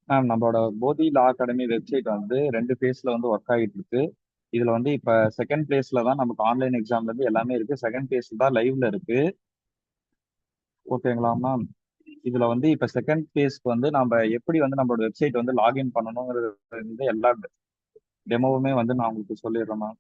Ma'am நம்மளோட போதி லா academy website வந்து 2 ஃபேஸ்ல வந்து ஒர்க் ஆகிட்டு இருக்கு. இதுல வந்து இப்ப செகண்ட் பிளேஸ்ல தான் நமக்கு ஆன்லைன் எக்ஸாம்ல இருந்து எல்லாமே இருக்கு. செகண்ட் பேஸ்ல தான் லைவ்ல இருக்கு. ஓகேங்களா மேம்? இதுல வந்து இப்ப செகண்ட் பேஸ்க்கு வந்து நம்ம எப்படி வந்து நம்மளோட வெப்சைட் வந்து லாகின் பண்ணணுங்கிறது வந்து எல்லா டெமோவுமே வந்து நான் உங்களுக்கு சொல்லிடுறேன் மேம்.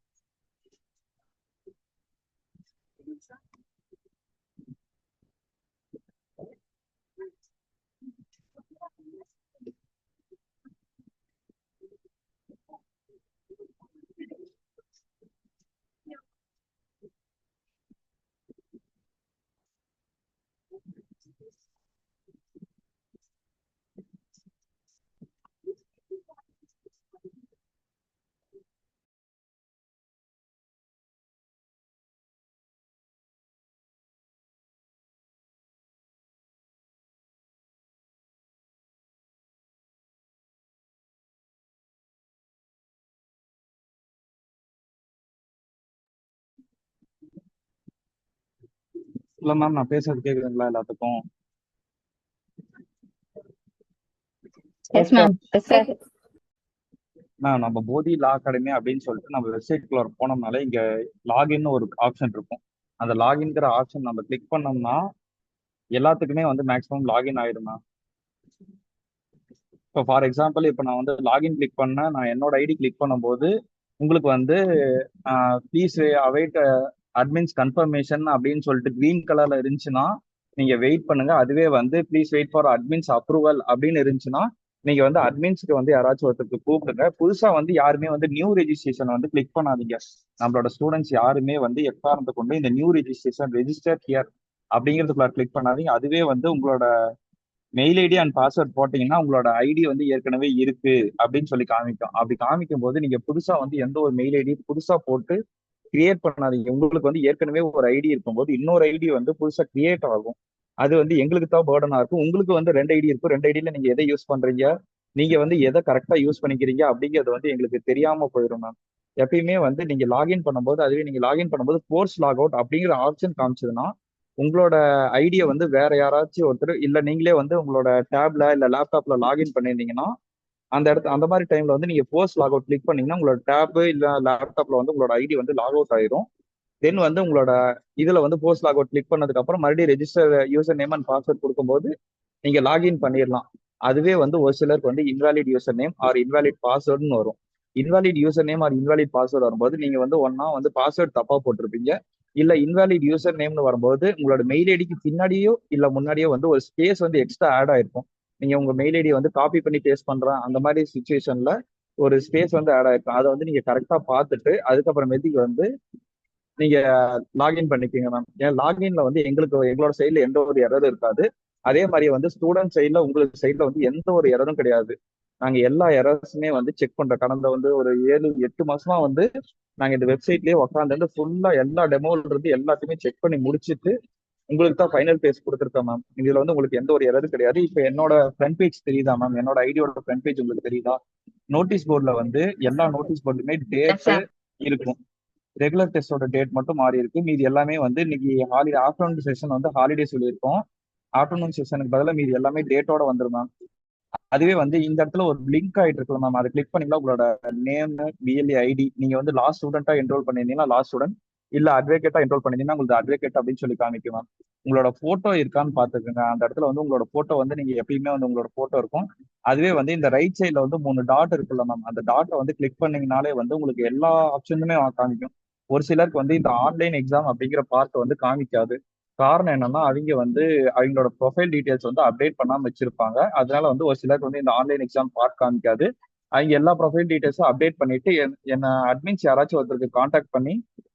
இல்ல மேம், நான் பேசுறது கேக்குதுங்களா எல்லாத்துக்கும்? Yes ma'am. Yes sir. Ma'am, நம்ம போதி லா அகாடமி அப்படின்னு சொல்லிட்டு நம்ம வெப்சைட்குள்ள போனோம்னாலே இங்க லாகின் ஒரு ஆப்ஷன் இருக்கும். அந்த லாகின்ங்கிற ஆப்ஷன் நம்ம கிளிக் பண்ணோம்னா எல்லாத்துக்குமே வந்து மேக்ஸிமம் லாகின் ஆயிடும் மேம். இப்போ ஃபார் எக்ஸாம்பிள் இப்போ நான் வந்து லாகின் கிளிக் பண்ணேன், நான் என்னோட ஐடி கிளிக் பண்ணும்போது உங்களுக்கு வந்து ப்ளீஸ் அவைட் அட்மின்ஸ் கன்ஃபர்மேஷன் அப்படின்னு சொல்லிட்டு கிரீன் கலர்ல இருந்துச்சுன்னா நீங்க வெயிட் பண்ணுங்க. அதுவே வந்து please wait for admins approval அப்படின்னு இருந்துச்சுன்னா நீங்க வந்து அட்மின்ஸ்க்கு வந்து யாராச்சும் ஒருத்தருக்கு கூப்பிடுங்க. புதுசா வந்து யாருமே வந்து நியூ ரெஜிஸ்ட்ரேஷன் வந்து கிளிக் பண்ணாதீங்க. நம்மளோட ஸ்டூடெண்ட்ஸ் யாருமே வந்து எக்காரணத்தை கொண்டு இந்த நியூ ரெஜிஸ்ட்ரேஷன் ரெஜிஸ்டர் ஹியர் அப்படிங்கிறதுக்குள்ள கிளிக் பண்ணாதீங்க. அதுவே வந்து உங்களோட மெயில் ஐடி அண்ட் பாஸ்வேர்ட் போட்டீங்கன்னா உங்களோட ஐடி வந்து ஏற்கனவே இருக்கு அப்படின்னு சொல்லி காமிக்கும். அப்படி காமிக்கும் போது நீங்க புதுசா வந்து எந்த ஒரு மெயில் ஐடி புதுசா போட்டு கிரியேட் பண்ணாதீங்க. உங்களுக்கு வந்து ஏற்கனவே ஒரு ஐடி இருக்கும்போது இன்னொரு ஐடி வந்து புதுசா கிரியேட் ஆகும். அது வந்து எங்களுக்கு தான் பேர்டனா இருக்கும். உங்களுக்கு வந்து 2 ஐடி இருக்கும். 2 ஐடியில நீங்க எதை யூஸ் பண்றீங்க, நீங்க வந்து எதை கரெக்டா யூஸ் பண்ணிக்கிறீங்க அப்படிங்கிறது வந்து எங்களுக்கு தெரியாம போயிடும் மேம். எப்பயுமே வந்து நீங்க லாகின் பண்ணும்போது, அதுவே நீங்க லாகின் பண்ணும்போது ஃபோர்ஸ் லாக் அவுட் அப்படிங்கிற ஆப்ஷன் காமிச்சதுன்னா உங்களோட ஐடியை வந்து வேற யாராச்சும் ஒருத்தர் இல்ல நீங்களே வந்து உங்களோட டேப்ல இல்ல லேப்டாப்ல லாகின் பண்ணியிருந்தீங்கன்னா அந்த மாதிரி டைம்ல வந்து நீங்க போஸ்ட் லாக் அவுட் கிளிக் பண்ணீங்கன்னா உங்களோட டேப் இல்ல லேப்டாப்ல வந்து உங்களோட ஐடி வந்து லாக் அவுட் ஆயிரும். தென் வந்து உங்களோட இதுல வந்து போஸ்ட் லாக் அவுட் கிளிக் பண்ணதுக்கு அப்புறம் மறுபடியும் register user name and password கொடுக்கும்போது நீங்க லாகின் பண்ணிடலாம். அதுவே வந்து ஒரு சிலருக்கு வந்து invalid user name or invalid பாஸ்வேர்டுன்னு வரும். Invalid user name or invalid password வரும்போது நீங்க வந்து ஒன்னா வந்து பாஸ்வேர்டு தப்பா போட்டிருப்பீங்க. இல்ல இன்வாலிட் யூசர் நேம்னு வரும்போது உங்களோட மெயில் ஐடிக்கு பின்னாடியோ இல்ல முன்னாடியோ வந்து ஒரு ஸ்பேஸ் வந்து எக்ஸ்ட்ரா ஆட் ஆயிருக்கும். நீங்க உங்க மெயில் ஐடியை வந்து காப்பி பண்ணி பேஸ்ட் பண்றேன் அந்த மாதிரி சுச்சுவேஷன்ல ஒரு ஸ்பேஸ் வந்து ஆட் ஆயிருக்கும். அதை வந்து நீங்க கரெக்டா பார்த்துட்டு அதுக்கப்புறமேட்டுக்கு வந்து நீங்க லாகின் பண்ணிக்கோங்க மேம். ஏன் லாகின்ல வந்து எங்களோட சைட்ல எந்த ஒரு எரரும் இருக்காது. அதே மாதிரி வந்து ஸ்டூடெண்ட் சைட்ல உங்களுக்கு சைட்ல வந்து எந்த ஒரு எரரும் கிடையாது. நாங்க எல்லா எரர்ஸுமே வந்து செக் பண்றோம். கடந்த வந்து ஒரு 7-8 மாசமா வந்து நாங்க இந்த வெப்சைட்லயே உட்காந்து ஃபுல்லா எல்லா டெமோல இருந்து எல்லாத்தையுமே செக் பண்ணி முடிச்சிட்டு உங்களுக்கு தான் ஃபைனல் பேஜ் கொடுத்துருக்கோம் மேம். இதுல வந்து உங்களுக்கு எந்த ஒரு எரரும் கிடையாது. இப்போ என்னோட ஃப்ரண்ட் பேஜ் தெரியுதா மேம்? என்னோட ஐடியோட ஃப்ரண்ட் பேஜ் உங்களுக்கு தெரியுதா? நோட்டீஸ் போர்டில் வந்து எல்லா நோட்டீஸ் போர்டுமே எஸ் டேட்டு சார். இருக்கும். ரெகுலர் டெஸ்டோட டேட் மட்டும் மாறி இருக்கு. மீதி எல்லாமே வந்து இன்னைக்கு ஹாலிடே ஆஃப்டர்நூன் செஷன் வந்து ஹாலிடே சொல்லியிருக்கோம். ஆஃப்டர்நூன் செஷனுக்கு பதிலாக மீதி எல்லாமே டேட்டோட வந்துரும் மேம். அதுவே வந்து இந்த இடத்துல ஒரு லிங்க் ஆயிட்டு இருக்குல்ல மேம், அதை கிளிக் பண்ணீங்களா உங்களோட நேம் பிஎல்ஏ ஐடி நீங்க வந்து லாஸ்ட் ஸ்டூடெண்டா என்ரோல் பண்ணிருந்தீங்கன்னா லாஸ்ட் ஸ்டூடெண்ட், இல்ல அட்வொகேட்டா என்ரோல் பண்ணிருந்தீங்கன்னா உங்களுக்கு அட்வொகேட் அப்படின்னு சொல்லி காமிக்கும் மேம். உங்களோட போட்டோ இருக்கான்னு பாத்துக்கோங்க. அந்த இடத்துல வந்து உங்களோட போட்டோ வந்து நீங்க எப்பயுமே வந்து உங்களோட போட்டோ இருக்கும். அதுவே வந்து இந்த ரைட் சைட்ல வந்து 3 டாட் இருக்குல்ல மேம், அந்த டாட்டை வந்து கிளிக் பண்ணீங்கனாலே வந்து உங்களுக்கு எல்லா ஆப்ஷனுமே காமிக்கும். ஒரு சிலருக்கு வந்து இந்த ஆன்லைன் எக்ஸாம் அப்படிங்கிற பார்ட் வந்து காமிக்காது. காரணம் என்னன்னா அவங்க வந்து அவங்களோட ப்ரொஃபைல் டீடைல்ஸ் வந்து அப்டேட் பண்ணாம வச்சிருப்பாங்க. அதனால வந்து ஒரு சிலருக்கு வந்து இந்த ஆன்லைன் எக்ஸாம் பார்ட் காமிக்காது. அவங்க எல்லா ப்ரொஃபைல் டீடைல்ஸும் அப்டேட் பண்ணிட்டு என்ன அட்மின்ஸ் யாராச்சும் ஒருத்தருக்கு காண்டாக்ட் பண்ணி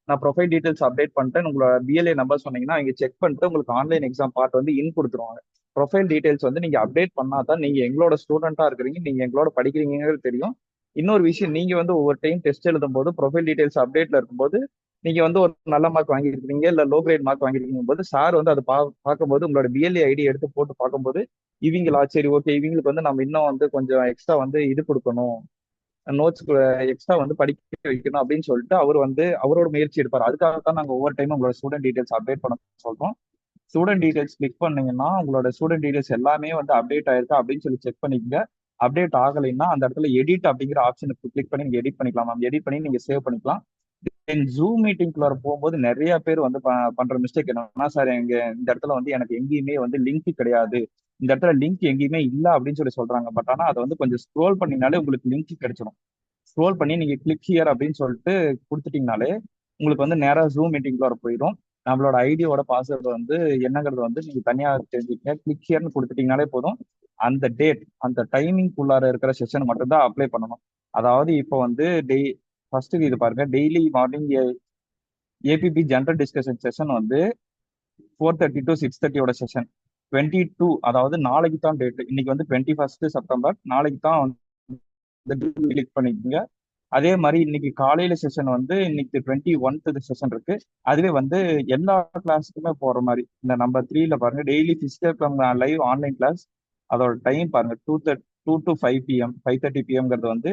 நான் ப்ரொஃபைல் டீடைல்ஸ் அப்டேட் பண்ணிட்டேன் உங்களோட பிஎல்ஏ நம்பர் சொன்னீங்கன்னா அவங்க செக் பண்ணிட்டு உங்களுக்கு ஆன்லைன் எக்ஸாம் பார்ட் வந்து கொடுத்துருவாங்க. ப்ரொஃபைல் டீடைல்ஸ் வந்து நீங்க அப்டேட் பண்ணாதான் நீங்க எங்களோட ஸ்டூடெண்டா இருக்கிறீங்க, நீங்க எங்களோட படிக்கிறீங்கிறது தெரியும். இன்னொரு விஷயம், நீங்க வந்து ஒவ்வொரு டைம் டெஸ்ட் எழுதும் போது ப்ரொஃபைல் டீடைல்ஸ் அப்டேட்ல இருக்கும்போது நீங்க வந்து ஒரு நல்ல மார்க் வாங்கியிருக்கீங்க இல்ல லோ கிரேட் மார்க் வாங்கியிருக்கீங்க போது சார் வந்து அதை பார்க்கும்போது உங்களோட பிஎல்ஏ ஐடி எடுத்து போட்டு பார்க்கும்போது இவங்களா சரி ஓகே இவங்களுக்கு வந்து நம்ம இன்னும் வந்து கொஞ்சம் எக்ஸ்ட்ரா வந்து இது கொடுக்கணும், நோட்ஸ் எக்ஸ்ட்ரா வந்து படிக்க வைக்கணும் அப்படின்னு சொல்லிட்டு அவர் வந்து அவரோட முயற்சி எடுப்பார். அதுக்காக தான் நாங்கள் ஒவ்வொரு டைமும் உங்களோட ஸ்டூடெண்ட் டீடைல்ஸ் அப்டேட் பண்ண சொல்றோம். ஸ்டூடெண்ட் டீடைல்ஸ் கிளிக் பண்ணீங்கன்னா உங்களோட ஸ்டூடெண்ட் டீடைல்ஸ் எல்லாமே வந்து அப்டேட் ஆயிருக்கா அப்படின்னு சொல்லி செக் பண்ணிக்கங்க. அப்டேட் ஆகலைன்னா அந்த இடத்துல எடிட் அப்படிங்கிற ஆப்ஷனுக்கு கிளிக் பண்ணி நீங்க எடிட் பண்ணிக்கலாம் மேம். எடிட் பண்ணி நீங்க சேவ் பண்ணிக்கலாம். தென் ஜூம் மீட்டிங்குள்ள போகும்போது நிறைய பேர் வந்து பண்ற மிஸ்டேக் என்னன்னா, சார் எங்க இந்த இடத்துல வந்து எனக்கு எங்கேயுமே வந்து லிங்க் கிடையாது, இந்த இடத்துல லிங்க் எங்கேயுமே இல்ல அப்படின்னு சொல்லி சொல்றாங்க. பட் ஆனா அதை வந்து கொஞ்சம் ஸ்க்ரோல் பண்ணினாலே உங்களுக்கு லிங்க் கிடைச்சிடும். ஸ்க்ரோல் பண்ணி நீங்க கிளிக் ஹியர் அப்படின்னு சொல்லிட்டு கொடுத்துட்டீங்கனாலே உங்களுக்கு வந்து நேரா ஜூம் மீட்டிங்குள்ள போயிடும். நம்மளோட ஐடியோட பாஸ்வேர்டு வந்து என்னங்கிறது வந்து நீங்க தனியா தெரிஞ்சுக்கங்க. கிளிக் ஹியர்னு கொடுத்துட்டீங்கனாலே போதும். அந்த டேட் அந்த டைமிங் குள்ளார இருக்கிற செஷன் மட்டும் தான் அப்ளை பண்ணணும். அதாவது இப்போ வந்து ஃபர்ஸ்ட் இது பாருங்க, daily morning ABP general discussion session வந்து 4:30 to 6:30 செஷன் 22, அதாவது நாளைக்கு தான் டேட். இன்னைக்கு வந்து 21 செப்டம்பர், நாளைக்கு தான் வந்து கிளிக் பண்ணிக்கோங்க. அதே மாதிரி இன்னைக்கு காலையில செஷன் வந்து இன்னைக்கு 21 செஷன் இருக்கு. அதுவே வந்து எல்லா கிளாஸுக்குமே போற மாதிரி இந்த நம்பர் 3ல பாருங்க, daily physical live online class. அதோட டைம் பாருங்க, 2 to 5 PM, 5:30 PMங்கிறது வந்து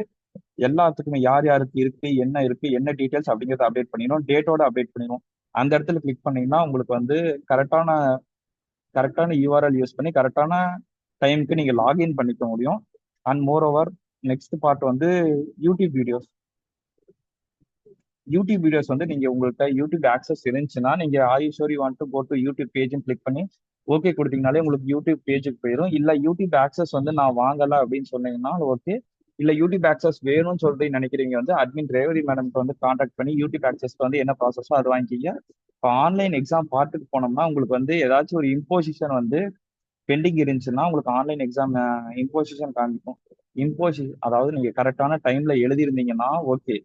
எல்லாத்துக்குமே யார் யாருக்கு இருக்கு, என்ன டீடைல்ஸ் அப்படிங்கறத அப்டேட் பண்ணிடணும். டேட்டோட அப்டேட் பண்ணிடணும். அந்த இடத்துல கிளிக் பண்ணீங்கன்னா உங்களுக்கு வந்து கரெக்டான யூஆர்எல் யூஸ் பண்ணி கரெக்டான டைமுக்கு நீங்க லாகின் பண்ணிக்க முடியும். And moreover next part வந்து யூடியூப் வீடியோஸ். வந்து நீங்க உங்கள்கிட்ட யூடியூப் ஆக்சஸ் இருந்துச்சுன்னா நீங்க you want to go to YouTube page click பண்ணி ஓகே கொடுத்தீங்கனாலே உங்களுக்கு யூடியூப் பேஜுக்கு போயிடும். இல்ல யூடியூப் ஆக்சஸ் வந்து நான் வாங்கல அப்படின்னு சொன்னீங்கன்னா ஓகே. இல்ல யூடியூப் ஆக்சஸ் வேணும்னு சொல்லிட்டு நினைக்கிறீங்க வந்து அட்மின் ரேவதி மேடம்க்கு வந்து கான்டாக்ட் பண்ணி யூடியூப் ஆக்சஸ்க்கு வந்து என்ன ப்ராசஸோ அது வாங்கிக்கிங்க. இப்போ ஆன்லைன் எக்ஸாம் பார்ட்டுக்கு போனோம்னா உங்களுக்கு வந்து ஏதாச்சும் ஒரு இம்போசிஷன் வந்து பெண்டிங் இருந்துச்சுன்னா உங்களுக்கு ஆன்லைன் எக்ஸாம் இம்போசிஷன் காமிக்கும். அதாவது நீங்க கரெக்டான டைம்ல எழுதியிருந்தீங்கன்னா ஓகே.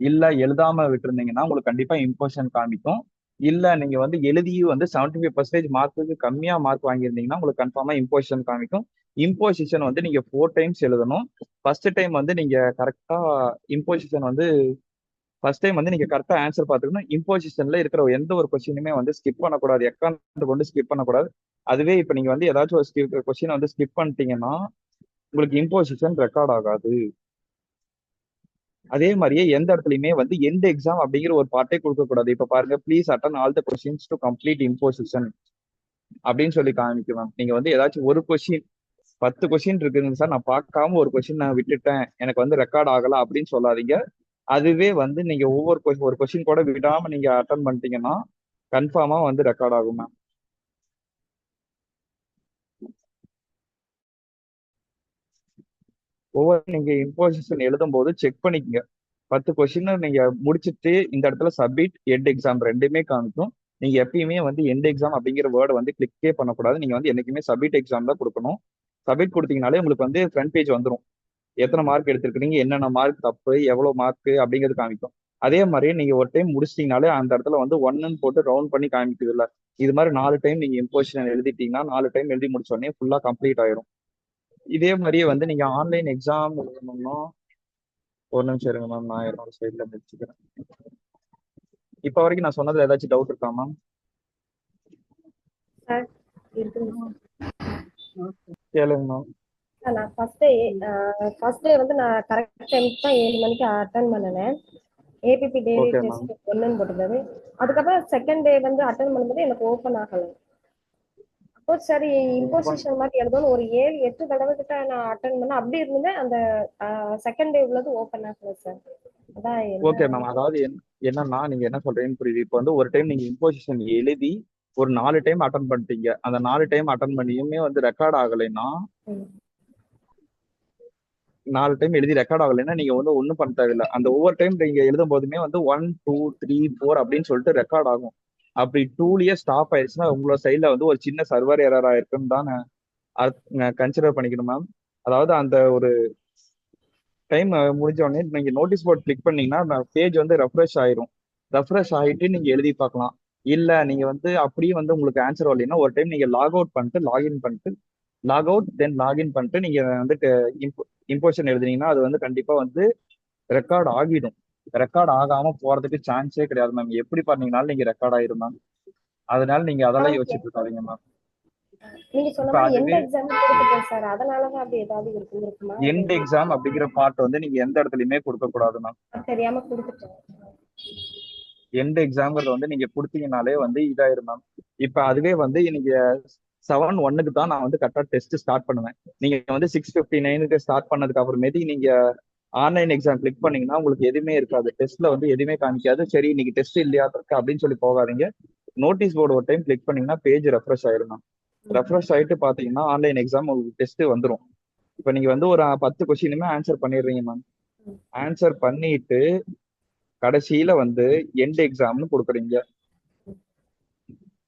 இல்ல எழுதாம விட்டுருந்தீங்கன்னா உங்களுக்கு கண்டிப்பா இம்போசிஷன் காமிக்கும். இல்ல நீங்க வந்து எழுதியும் வந்து 75% மார்க்குக்கு கம்மியா மார்க் வாங்கியிருந்தீங்கன்னா உங்களுக்கு கன்ஃபார்மா இம்போசிஷன் காமிக்கும். இம்போசிஷன் வந்து நீங்க 4 டைம்ஸ் எழுதணும். ஃபர்ஸ்ட் டைம் வந்து நீங்க கரெக்டா இம்போசிஷன் வந்து ஃபர்ஸ்ட் டைம் வந்து நீங்க கரெக்டா ஆன்சர் பார்த்துக்கணும். இம்போசிஷன்ல இருக்கிற எந்த ஒரு கொஸ்டினுமே வந்து ஸ்கிப் பண்ணக்கூடாது, எக்காந்து கொண்டு ஸ்கிப் பண்ணக்கூடாது. அதுவே இப்ப நீங்க வந்து ஏதாச்சும் ஒரு கொஸ்டின் வந்து ஸ்கிப் பண்ணிட்டீங்கன்னா உங்களுக்கு இம்போசிஷன் ரெக்கார்ட் ஆகாது. அதே மாதிரியே எந்த இடத்துலயுமே வந்து எந்த எக்ஸாம் அப்படிங்கிற ஒரு பார்ட்டே கொடுக்க கூடாது. இப்ப பாருங்க, please attend all the questions to complete imposition அப்படின்னு சொல்லி காமிக்கலாம். நீங்க வந்து ஏதாச்சும் ஒரு கொஸ்டின் 10 கொஸ்டின் இருக்குதுங்க சார், நான் பார்க்காம ஒரு கொஸ்டின் நான் விட்டுட்டேன், எனக்கு வந்து ரெக்கார்ட் ஆகல அப்படின்னு சொல்லாதீங்க. அதுவே வந்து நீங்க ஒரு கொஸ்டின் கூட விடாம நீங்க அட்டன் பண்ணிட்டீங்கன்னா கன்ஃபார்மா வந்து ரெக்கார்ட் ஆகும் மேம். ஒவ்வொரு நீங்க இம்போசிஷன் எழுதும் போது செக் பண்ணிக்கங்க. 10 கொஸ்டின் நீங்க முடிச்சுட்டு இந்த இடத்துல சப்மிட் எண்ட் எக்ஸாம் ரெண்டுமே காமிக்கும். நீங்க எப்பயுமே வந்து எண்ட் எக்ஸாம் அப்படிங்கிற வேர்டை வந்து கிளிக்கே பண்ணக்கூடாது. நீங்க வந்து என்னைக்குமே சப்மிட் எக்ஸாம் தான் கொடுக்கணும். சப்மிட் கொடுத்தீங்கனாலே உங்களுக்கு வந்து ஃப்ரண்ட் பேஜ் வந்துடும். எத்தனை மார்க் எடுத்திருக்கீங்க, என்னென்ன மார்க் தப்பு, எவ்வளவு மார்க் அப்படிங்கிறது காமிக்கும். அதே மாதிரி நீங்க ஒரு டைம் முடிச்சிட்டீங்கனாலே அந்த இடத்துல வந்து 1ன்னு போட்டு ரவுண்ட் பண்ணி காமிக்குது இல்ல. இது மாதிரி 4 டைம் நீங்க இம்போசிஷன் எழுதிட்டீங்கன்னா 4 டைம் எழுதி முடிச்ச உடனே ஃபுல்லா கம்ப்ளீட் ஆயிரும். இதே மாதிரியே வந்து நீங்க ஆன்லைன் எக்ஸாம் எழுதணும்னா ஒரு நிமிஷம் இருங்க மேம், நான் என்னோட சைட்ல முடிச்சுக்கிறேன். இப்ப வரைக்கும் நான் சொன்னதுல ஏதாச்சும் டவுட் இருக்கா மேம்? சார் இருக்குங்க கேளுங்க மேம். சார். நான் ஃபர்ஸ்ட் டே வந்து நான் கரெக்ட் டைம் தான் 7 மணிக்கு அட்டன் பண்ணினேன். ஏபிபி டெய்லி ஓகே மேம். டெஸ்ட் 1ன்னு போட்டிருந்தது. அதுக்கப்புறம் செகண்ட் டே வந்து அட்டன் பண்ணும்போது எனக்கு ஓப்பன் ஆகல. அப்போ சரி இம்போசிஷன் மாதிரி எழுதணும், ஒரு 7-8 தடவை கிட்ட நான் அட்டன் பண்ண அப்படி இருந்தேன். அந்த செகண்ட் டே உள்ளது ஓப்பன் ஆகல சார். அதான் ஓகே என்ன மேம். அதாவது என்னன்னா நீங்க என்ன சொல்றீங்கன்னு புரியுது. இப்போ வந்து ஒரு டைம் நீங்க இம்போசிஷன் எழுதி ஒரு 4 டைம் அட்டன் பண்ணிட்டீங்க. அந்த 4 டைம் அட்டன் பண்ணியுமே வந்து ரெக்கார்ட் ஆகலைன்னா, 4 டைம் எழுதி ரெக்கார்ட் ஆகலைன்னா நீங்க வந்து ஒன்றும் பண்ண தேவையில்லை. அந்த ஒவ்வொரு டைம் நீங்க எழுதும் போதுமே வந்து 1, 2, 3, 4 அப்படின்னு சொல்லிட்டு ரெக்கார்ட் ஆகும். அப்படி 2லயே ஸ்டாப் ஆயிடுச்சுன்னா உங்களோட சைட்ல வந்து ஒரு சின்ன சர்வர் எரர் ஆயிருக்குன்னு தான் கன்சிடர் பண்ணிக்கணும் மேம். அதாவது அந்த ஒரு டைம் முடிஞ்ச உடனே நீங்க நோட்டீஸ் போர்ட் கிளிக் பண்ணீங்கன்னா பேஜ் வந்து ரெஃப்ரெஷ் ஆயிரும். ரெஃப்ரெஷ் ஆகிட்டு நீங்க எழுதி பார்க்கலாம். இல்ல நீங்க வந்து அப்படியே வந்து உங்களுக்கு ஆன்சர் வரலைன்னா ஒரு டைம் நீங்க லாக் அவுட் பண்ணிட்டு லாகின் பண்ணிட்டு லாக் அவுட் தென் லாகின் பண்ணிட்டு நீங்க வந்துட்டு இம்போசிஷன் எழுதுனீங்கன்னா அது வந்து கண்டிப்பா வந்து ரெக்கார்ட் ஆகிடும். ரெக்கார்ட் ஆகாம போறதுக்கு சான்ஸே கிடையாது மேம். எப்படி பண்ணீங்கனாலும் நீங்க ரெக்கார்ட் ஆயிரும் மேம். அதனால நீங்க அதெல்லாம் யோசிச்சுட்டு இருக்காதீங்க மேம். நீங்க சொன்ன இப்ப மாதிரி எந்த அதுவே எக்ஸாம் கொடுத்துட்டேன் சார். அதனாலதான் அப்படி ஏதாவது இருக்குமா? எண்ட் எக்ஸாம் அப்படிங்கிற பார்ட் வந்து நீங்க எந்த இடத்துலயுமே கொடுக்க கூடாது மேம். தெரியாம கொடுத்துட்டேன். எண்ட் எக்ஸாம்ங்கிறது வந்து நீங்க கொடுத்தீங்கனாலே வந்து இதாயிரும் மேம். இப்ப அதுவே வந்து நீங்க 7:01 தான் நான் வந்து கரெக்டா டெஸ்ட் ஸ்டார்ட் பண்ணுவேன். நீங்க வந்து 6:59 ஸ்டார்ட் பண்ணதுக்கு அப்புறமேட்டு நீங்க ஆன்லைன் எக்ஸாம் கிளிக் பண்ணீங்கன்னா உங்களுக்கு எதுவுமே இருக்காது. டெஸ்ட்ல வந்து எதுவுமே காமிக்காது. சரி இன்னைக்கு டெஸ்ட் இல்லையா இருக்கு அப்படின்னு சொல்லி போகாதீங்க. நோட்டீஸ் போர்டு ஒரு டைம் கிளிக் பண்ணீங்கன்னா பேஜ் ரெஃப்ரெஷ் ஆயிரும். ரெஃப்ரெஷ் ஆயிட்டு பாத்தீங்கன்னா ஆன்லைன் எக்ஸாம் உங்களுக்கு டெஸ்ட் வந்துடும். இப்ப நீங்க வந்து ஒரு 10 கொஸ்டினுமே ஆன்சர் பண்ணிடுறீங்க மேம். ஆன்சர் பண்ணிட்டு கடைசியில வந்து எண்ட் எக்ஸாம்னு கொடுக்குறீங்க.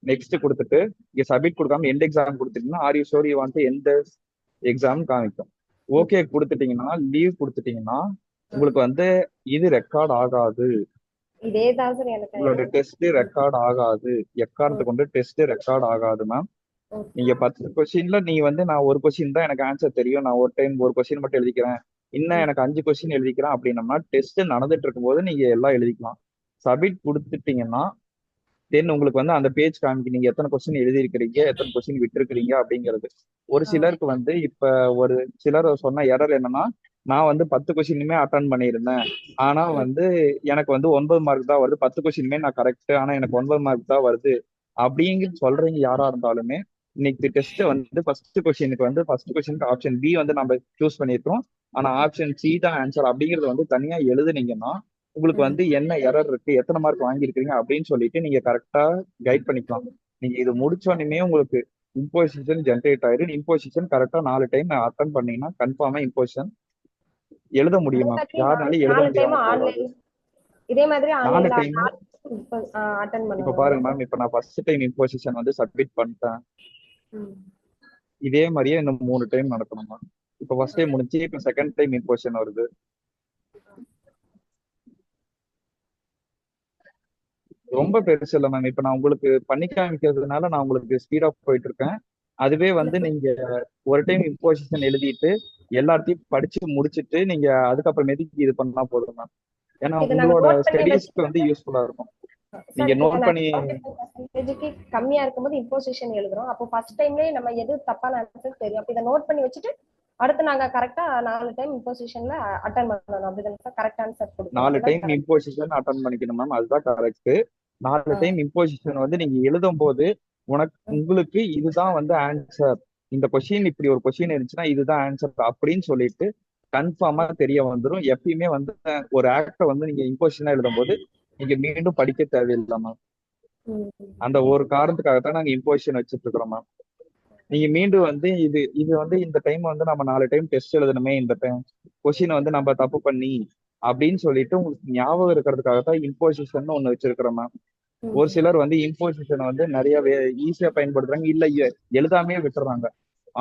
நெக்ஸ்ட் கொடுத்துட்டு இங்க சப்மிட் கொடுக்காம எண்ட் எக்ஸாம் கொடுத்துட்டீங்கன்னா are you sure you want end exam காமிக்கும். ஓகே கொடுத்துட்டீங்கன்னா லீவ் கொடுத்துட்டீங்கன்னா உங்களுக்கு வந்து இது ரெக்கார்ட் ஆகாது. இதேதான் சார் எனக்கு. உங்களோட டெஸ்ட் ரெக்கார்ட் ஆகாது. எக்காரணத்தை கொண்டு டெஸ்ட் ரெக்கார்ட் ஆகாது மேம். நீங்க 10 கொஸ்டின்ல நீங்க வந்து நான் ஒரு கொஸ்டின் தான் எனக்கு ஆன்சர் தெரியும், நான் ஒரு டைம் ஒரு கொஸ்டின் மட்டும் எழுதிக்கிறேன், இன்னும் எனக்கு 5 கொஸ்டின் எழுதிக்கிறேன் அப்படின்னம்னா டெஸ்ட் நடந்துட்டு இருக்கும் போது நீங்க எல்லாம் எழுதிக்கலாம். சப்மிட் கொடுத்துட்டீங்கன்னா தென் உங்களுக்கு வந்து அந்த பேஜ் காமிக்கு நீங்க எத்தனை கொஸ்டின் எழுதியிருக்கிறீங்க, எத்தனை கொஸ்டின் விட்டுருக்கிறீங்க அப்படிங்கிறது. ஒரு சிலருக்கு வந்து இப்ப ஒரு சிலர் சொன்ன எரர் என்னன்னா, நான் வந்து 10 கொஸ்டினுமே அட்டன் பண்ணியிருந்தேன், ஆனா வந்து எனக்கு வந்து 9 மார்க் தான் வருது, 10 கொஸ்டினுமே நான் கரெக்ட், ஆனா எனக்கு 9 மார்க் தான் வருது அப்படிங்கிற சொல்றீங்க யாரா இருந்தாலுமே, இன்னைக்கு டெஸ்ட் வந்து ஃபர்ஸ்ட் கொஸ்டினுக்கு ஆப்ஷன் பி வந்து நம்ம சூஸ் பண்ணியிருக்கோம், ஆனா ஆப்ஷன் சி தான் ஆன்சர் அப்படிங்கிறது வந்து தனியா எழுதுனீங்கன்னா உங்களுக்கு வந்து என்ன எரர் இருக்கு, எத்தனை மார்க் வாங்கியிருக்கீங்க அப்படின்னு சொல்லிட்டு நீங்க கரெக்டா கைட் பண்ணிக்கலாம். நீங்க இது முடிச்சோடனே உங்களுக்கு இம்போசிஷன் ஜென்ரேட் ஆயிரும். இம்போசிஷன் கரெக்டா 4 டைம் அட்டன் பண்ணீங்கன்னா கன்ஃபார்மா இம்போசிஷன் எழுத முடியுமா? யாருனாலும் எழுத முடியாம போகாது. இதே மாதிரி 4 டைம் அட்டெண்ட் இப்ப பண்ணுவோம். பாருங்க மேம், இப்ப நான் ஃபர்ஸ்ட் டைம் இம்போசிஷன் வந்து சப்மிட் பண்ணிட்டேன். இதே மாதிரியே இன்னும் 3 டைம் நடக்கணும் மேம். இப்ப ஃபர்ஸ்ட் டைம் முடிஞ்சு இப்ப செகண்ட் டைம் இம்போசிஷன் வருது. ரொம்ப பெருசு இல்லை மேம். இப்ப நான் உங்களுக்கு பண்ணி காமிக்கிறதுனால நான் உங்களுக்கு ஸ்பீடா போயிட்டு இருக்கேன். அதுவே வந்து நீங்க ஒரு டைம் இம்போசிஷன் எழுதிட்டு எல்லாத்தையும் படிச்சு முடிச்சுட்டு நீங்க அதுக்கப்புறமேட்டுக்கு இது பண்ணா போதும் மேம். ஏன்னா உங்களோட ஸ்டடீஸ்க்கு வந்து யூஸ்ஃபுல்லா இருக்கும். நீங்க நோட் பண்ணி கம்மியா இருக்கும்போது இம்போசிஷன் எழுதுறோம். அப்போ ஃபர்ஸ்ட் டைம்லயே நம்ம எது தப்பான ஆன்சர் தெரியும். அப்ப இதை நோட் பண்ணி வச்சுட்டு அடுத்து நாங்க கரெக்டா 4 டைம் இம்போசிஷன்ல அட்டன் பண்ணணும். அப்படிதான் கரெக்ட் ஆன்சர் கொடுக்கணும். 4 டைம் இம்போசிஷன் அட்டன் பண்ணிக்கணும் மேம். அதுதான் கரெக்ட். 4 டைம் இம்போசிஷன் வந்து நீங்க எழுதும் போது உங்களுக்கு இதுதான் வந்து ஆன்சர், இந்த கொஸ்டின் இப்படி ஒரு கொஸ்டின் இருந்துச்சுன்னா இதுதான் ஆன்சர் அப்படின்னு சொல்லிட்டு கன்ஃபார்மா தெரிய வந்துடும். எப்பயுமே வந்து ஒரு ஆக்டை வந்து நீங்க இம்போசிஷனா எழுதும் போது நீங்க மீண்டும் படிக்க தேவையில்லை மேம். அந்த ஒரு காரணத்துக்காகத்தான் நாங்க இம்போசிஷன் வச்சுட்டு இருக்கிறோம் மேம். நீங்க மீண்டும் வந்து இது வந்து இந்த டைம் வந்து நம்ம 4 டைம் டெஸ்ட் எழுதணுமே, இந்த டைம் கொஸ்டின் வந்து நம்ம தப்பு பண்ணி அப்படின்னு சொல்லிட்டு உங்களுக்கு ஞாபகம் இருக்கிறதுக்காகத்தான் இம்போசிஷன் ஒண்ணு வச்சிருக்கிறோம் மேம். ஒரு சிலர் வந்து இம்போசிஷன் வந்து நிறைய ஈஸியா பயன்படுத்துறாங்க, இல்ல எழுதாமே விட்டுறாங்க.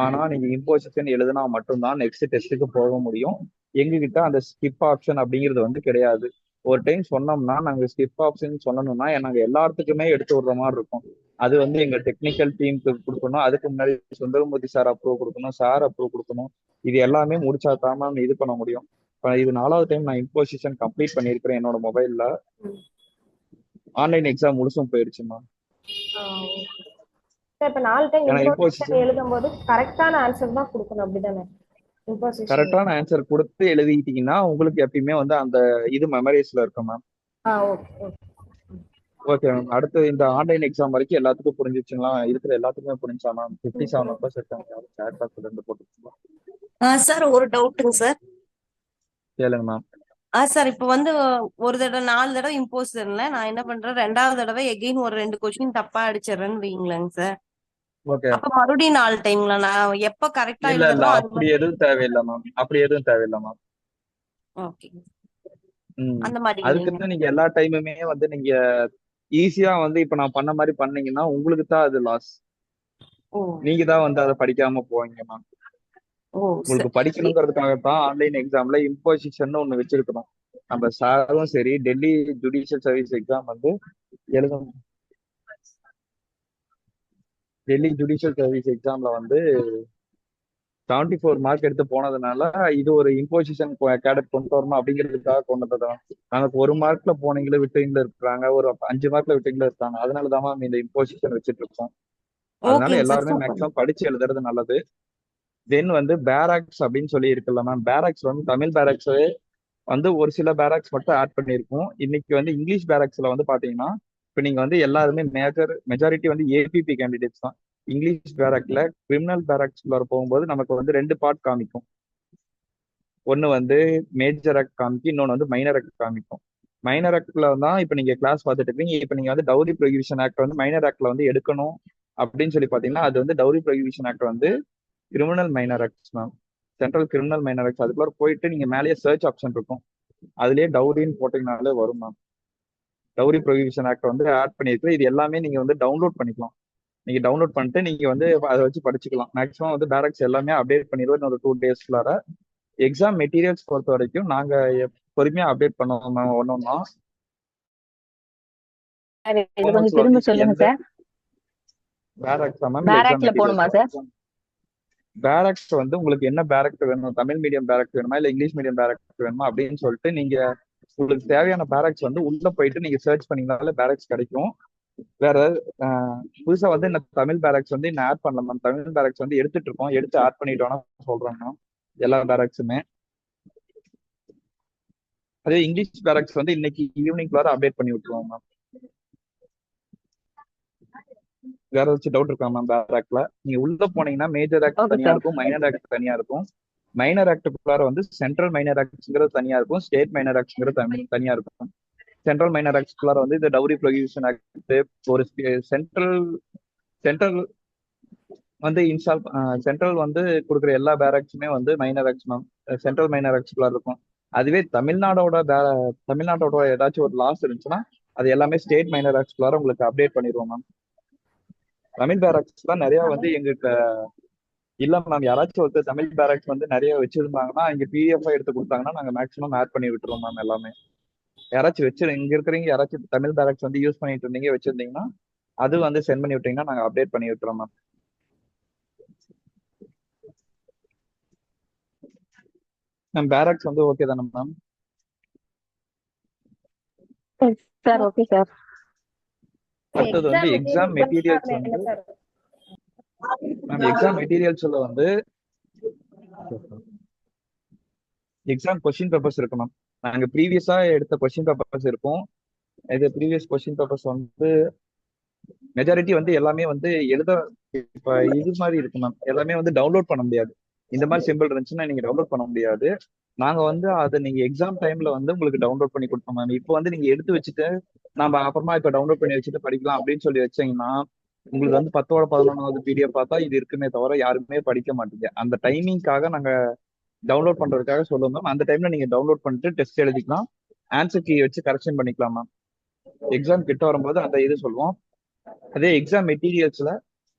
ஆனா நீங்க இம்போசிஷன் எழுதினா மட்டும்தான் நெக்ஸ்ட் டெஸ்ட்டுக்கு போக முடியும். எங்ககிட்ட அந்த ஸ்கிப் ஆப்ஷன் அப்படிங்கிறது வந்து கிடையாது. ஒரு டைம் சொன்னோம்னா நாங்க ஸ்கிப் ஆப்ஷன் சொல்லணும்னா நாங்க எல்லாத்துக்குமே எடுத்து விடுற மாதிரி இருக்கும். அது வந்து எங்க டெக்னிக்கல் டீமுக்கு கொடுக்கணும், அதுக்கு முன்னாடி சுந்தரமூர்த்தி சார் அப்ரூவ் கொடுக்கணும், சார் அப்ரூவ் கொடுக்கணும். இது எல்லாமே முடிச்சா தான் மேம் இது பண்ண முடியும். இப்ப இது 4வது டைம் நான் இம்போசிஷன் கம்ப்ளீட் பண்ணியிருக்கிறேன் என்னோட மொபைல்ல. ஆன்லைன் எக்ஸாம் முழுசும் போயிருச்சுமா. இப்ப 4 டைம் இம்போசிஷன் எழுதும்போது கரெக்டான ஆன்சர் தான் கொடுக்கணும், அப்படிதானே? கரெக்டான ஆன்சர் கொடுத்து எழுதிட்டீங்கன்னா உங்களுக்கு எப்பயுமே வந்து அந்த இது மெமரிஸ்ல இருக்கும் மேம். Okay ma'am. அடுத்து இந்த ஆன்லைன் எக்ஸாம் வரைக்கும் எல்லாத்துக்கும் புரிஞ்சிச்சுங்களா? இருக்கிற எல்லாத்துக்குமே புரிஞ்சா மேம்? 57 மெம்பர்ஸ் இருக்காங்க, சேட் பாக்ஸ்ல இருந்து போட்டுக்கலாம். சார் ஒரு டவுட்டுங்க சார். கேளுங்க மேம். சார் இப்ப வந்து ஒரு தடவை 4 தடவை இம்போசிஷன்ல நான் என்ன பண்றேன், 2வது தடவை எகைன் ஒரு 2 கொஸ்டின் தப்பா அடிச்சிடறேன்னு வைங்களேங்க சார். ஓகே. அப்ப மறுபடியும் 4 டைம்ல நான் எப்ப கரெக்டா இல்ல அப்படி எதுவும் தேவையில்லை மேம். அப்படி எதுவும் தேவையில்லை மேம். ஓகே. அந்த மாதிரி அதுக்கு நீங்க எல்லா டைமுமே வந்து நீங்க ஈஸியா வந்து இப்ப நான் பண்ண மாதிரி பண்ணீங்கன்னா உங்களுக்கு தான் அது லாஸ். நீங்க தான் வந்து அதை படிக்காம போவீங்க மேம். உங்களுக்கு படிக்கணுங்கிறதுக்காகத்தான் ஆன்லைன் எக்ஸாம்ல இம்போசிஷன் ஒண்ணு வச்சிருக்கணும். நம்ம சாரும் சரி, டெல்லி ஜுடிஷியல் சர்வீஸ் எக்ஸாம் வந்து எழுதணும். டெல்லி ஜுடிஷியல் சர்வீஸ் எக்ஸாம்ல வந்து 74 மார்க் எடுத்து போனதுனால இது ஒரு இம்போசிஷன் கேடட் கொண்டு வரணும் அப்படிங்கிறதுக்காக கொண்டு வந்ததான். நமக்கு 1 மார்க்ல போனீங்களும் விட்டீங்களும் இருக்கிறாங்க, ஒரு 5 மார்க்ல விட்டீங்களும் இருக்காங்க. அதனாலதான் மேம் இந்த இம்போசிஷன் வச்சுட்டு இருக்கோம். அதனால எல்லாருமே மேக்ஸிமம் படிச்சு எழுதுறது நல்லது. தென் வந்து பேராக்ஸ் அப்படின்னு சொல்லி இருக்குல்ல மேம், பேராக்ஸ் வந்து தமிழ் பேராக்ஸ் வந்து ஒரு சில பேராக்ஸ் மட்டும் ஆட் பண்ணியிருக்கோம். இன்னைக்கு வந்து இங்கிலீஷ் பேராக்ஸ்ல வந்து பாத்தீங்கன்னா இப்ப நீங்க வந்து எல்லாருமே மெஜாரிட்டி வந்து ஏபிபி கேண்டிடேட்ஸ் தான். இங்கிலீஷ் பேராக்ல கிரிமினல் பேராக்ஸ்குள்ளார போகும்போது நமக்கு வந்து 2 பார்ட் காமிக்கும். ஒன்னு வந்து மேஜர் ஆக்ட் காமிக்கும், இன்னொன்னு வந்து மைனர் ஆக்ட் காமிக்கும். மைனர் ஆக்ட்ல தான் இப்ப நீங்க கிளாஸ் பார்த்துட்டு இருக்கீங்க. இப்ப நீங்க வந்து டவுரி ப்ரொஹிபிஷன் ஆக்ட் வந்து மைனர் ஆக்ட்ல வந்து எடுக்கணும் அப்படின்னு சொல்லி பாத்தீங்கன்னா, அது வந்து டவுரி ப்ரொஹிபிஷன் ஆக்ட் வந்து criminal minor acts ma'am. Central criminal minor acts. அதுக்குள்ள போயிட்டு நீங்க மேலேயே சர்ச் ஆப்ஷன் இருக்கும், அதுலயே டவுரின்னு போட்டீங்கனாலே வரும் மேம். டவுரி ப்ரொஹிபிஷன் ஆக்ட் வந்து ஆட் பண்ணியிருக்கு. இது எல்லாமே நீங்க வந்து டவுன்லோட் பண்ணிக்கலாம். நீங்க டவுன்லோட் பண்ணிட்டு நீங்க வந்து அதை வச்சு படிச்சுக்கலாம். மேக்ஸிமம் வந்து பேரக்ஸ் எல்லாமே அப்டேட் பண்ணிடுவோம் இன்னொரு 2 டேஸ்க்குள்ளார. எக்ஸாம் மெட்டீரியல்ஸ் பொறுத்த வரைக்கும் நாங்க பொறுமையா அப்டேட் பண்ணுவோம் மேம். ஒன்னொன்னா சார் இது கொஞ்சம் திரும்ப சொல்லுங்க சார். பேரக்ஸா மேம்? பேராக்ல போகணுமா சார்? பேரக்ஸ் வந்து உங்களுக்கு என்ன பேரக்ட் வேணும், தமிழ் மீடியம் பேரக்ட் வேணுமா இல்ல இங்கிலீஷ் மீடியம் பேரக்ட் வேணுமா அப்படின்னு சொல்லிட்டு நீங்க உங்களுக்கு தேவையான பேரக்ஸ் வந்து உள்ள போயிட்டு நீங்க சர்ச் பண்ணீங்கனால பேரக்ஸ் கிடைக்கும். வேற புதுசா வந்து இந்த தமிழ் பேரக்ஸ் வந்து இன்னும் ஆட் பண்ணல மேம். தமிழ் பேரக்ஸ் வந்து எடுத்துட்டு இருக்கோம், எடுத்து ஆட் பண்ணிட்டோம்னா சொல்றேன் மேம் எல்லா பேரக்ஸுமே. அதே இங்கிலீஷ் பேரக்ஸ் வந்து இன்னைக்கு ஈவினிங்குள்ளார அப்டேட் பண்ணி விட்டுருவோம் மேம். வேற ஏதாச்சும் டவுட் இருக்கா மேம்? பேராக்ல நீங்க உள்ள போனீங்கன்னா மேஜர் ஆக்ட் ஓகே தனியா சார். இருக்கும், மைனர் ஆக்ட் தனியா இருக்கும். மைனர் ஆக்டுக்குள்ளார வந்து சென்ட்ரல் மைனர் ஆக்ட்ங்கிறது தனியா இருக்கும், ஸ்டேட் மைனர் ஆக்ட்ங்கிறது தனியா இருக்கும். சென்ட்ரல் மைனர் ஆக்ட்குள்ளார வந்து இந்த டவுரி ப்ரொஹிபிஷன் ஆக்ட், ஒரு சென்ட்ரல் சென்ட்ரல் வந்து சென்ட்ரல் வந்து கொடுக்குற எல்லா பேரக்ஸுமே வந்து minor acts ma'am. Central minor ஆக்ட்ஸ்குள்ளார இருக்கும். அதுவே தமிழ்நாடோட ஏதாச்சும் ஒரு லாஸ் இருந்துச்சுன்னா அது எல்லாமே ஸ்டேட் மைனர் ஆக்ட்ஸ்குள்ளார உங்களுக்கு அப்டேட் பண்ணிடுவோம் மேம். தமிழ் பேரக்ஸ் தான் நிறைய வந்து எங்களுக்கு இல்ல மேம். யாராச்சும் ஒருத்தர் தமிழ் பேரக்ஸ் வந்து நிறைய வச்சிருந்தாங்கன்னா இங்க பிடிஎஃப் எடுத்து கொடுத்தாங்கன்னா நாங்க மேக்ஸிமம் ஆட் பண்ணி விட்டுருவோம் மேம் எல்லாமே. யாராச்சும் இங்க இருக்கிறீங்க யாராச்சும் தமிழ் பேரக்ஸ் வந்து யூஸ் பண்ணிட்டு இருந்தீங்க வச்சிருந்தீங்கன்னா அது வந்து சென்ட் பண்ணி விட்டீங்கன்னா நாங்க அப்டேட் பண்ணி விட்டுறோம் மேம். மேம் பேரக்ஸ் வந்து ஓகே தானே மேம்? Sir okay sir. அடுத்தது வந்து எக்ஸாம் மெட்டீரியல்ஸ் என்ன வந்து சார்? மேம் எக்ஸாம் மெட்டீரியல்ஸ்ல வந்து எக்ஸாம் கொஸ்டின் பேப்பர்ஸ் இருக்கு மேம். நாங்க ப்ரீவியஸா எடுத்த கொஸ்டின் பேப்பர்ஸ் இருக்கும். இது ப்ரீவியஸ் கொஸ்டின் பேப்பர்ஸ் வந்து மெஜாரிட்டி வந்து எல்லாமே வந்து இப்ப இது மாதிரி இருக்கு மேம். எல்லாமே வந்து டவுன்லோட் பண்ண முடியாது. இந்த மாதிரி சிம்பிள் இருந்துச்சுன்னா நீங்க டவுன்லோட் பண்ண முடியாது. நாங்க வந்து அதை நீங்க எக்ஸாம் டைம்ல வந்து உங்களுக்கு டவுன்லோட் பண்ணி கொடுப்போம் மேம். இப்போ வந்து நீங்க எடுத்து வச்சுட்டு நம்ம அப்புறமா இப்ப டவுன்லோட் பண்ணி வச்சுட்டு படிக்கலாம் அப்படின்னு சொல்லி வச்சீங்கன்னா உங்களுக்கு வந்து 10வது 11வது பிடிஎஃப் பார்த்தா இது இருக்குமே தவிர யாருமே படிக்க மாட்டீங்க. அந்த டைமிங்காக நாங்க டவுன்லோட் பண்றதுக்காக சொல்லுவோம் மேம். அந்த டைம்ல நீங்க டவுன்லோட் பண்ணிட்டு டெஸ்ட் எழுதிக்கலாம், ஆன்சர் கீ வச்சு கரெக்ஷன் பண்ணிக்கலாம் மேம். எக்ஸாம் கிட்ட வரும்போது அந்த இது சொல்லுவோம். அதே எக்ஸாம் மெட்டீரியல்ஸ்ல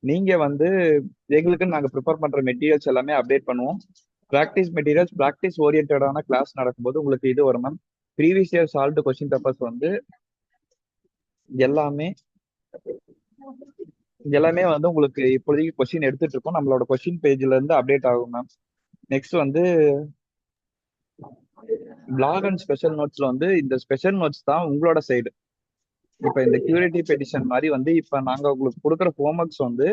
நீங்க வந்து எங்களுக்கு நாங்க ப்ரிப்பேர் பண்ற மெட்டீரியல்ஸ் எல்லாமே அப்டேட் பண்ணுவோம். ப்ராக்டிஸ் மெட்டீரியல்ஸ், ப்ராக்டிஸ் ஓரியன்டான கிளாஸ் நடக்கும்போது உங்களுக்கு இது வரும் ma'am. Previous year solved question papers வந்து எல்லாமே வந்து உங்களுக்கு இப்போதைக்கு கொஸ்டின் எடுத்துட்டு இருக்கோம். நம்மளோட கொஸ்டின் பேஜ்ல இருந்து அப்டேட் ஆகும் மேம். நெக்ஸ்ட் வந்து பிளாக் அண்ட் ஸ்பெஷல் நோட்ஸ்ல வந்து இந்த ஸ்பெஷல் நோட்ஸ் தான் உங்களோட சைடு. இப்ப இந்த கியூரேட்டிவ் பெட்டிஷன் மாதிரி வந்து இப்ப நாங்க உங்களுக்கு கொடுக்குற ஹோம்ஒர்க்ஸ் வந்து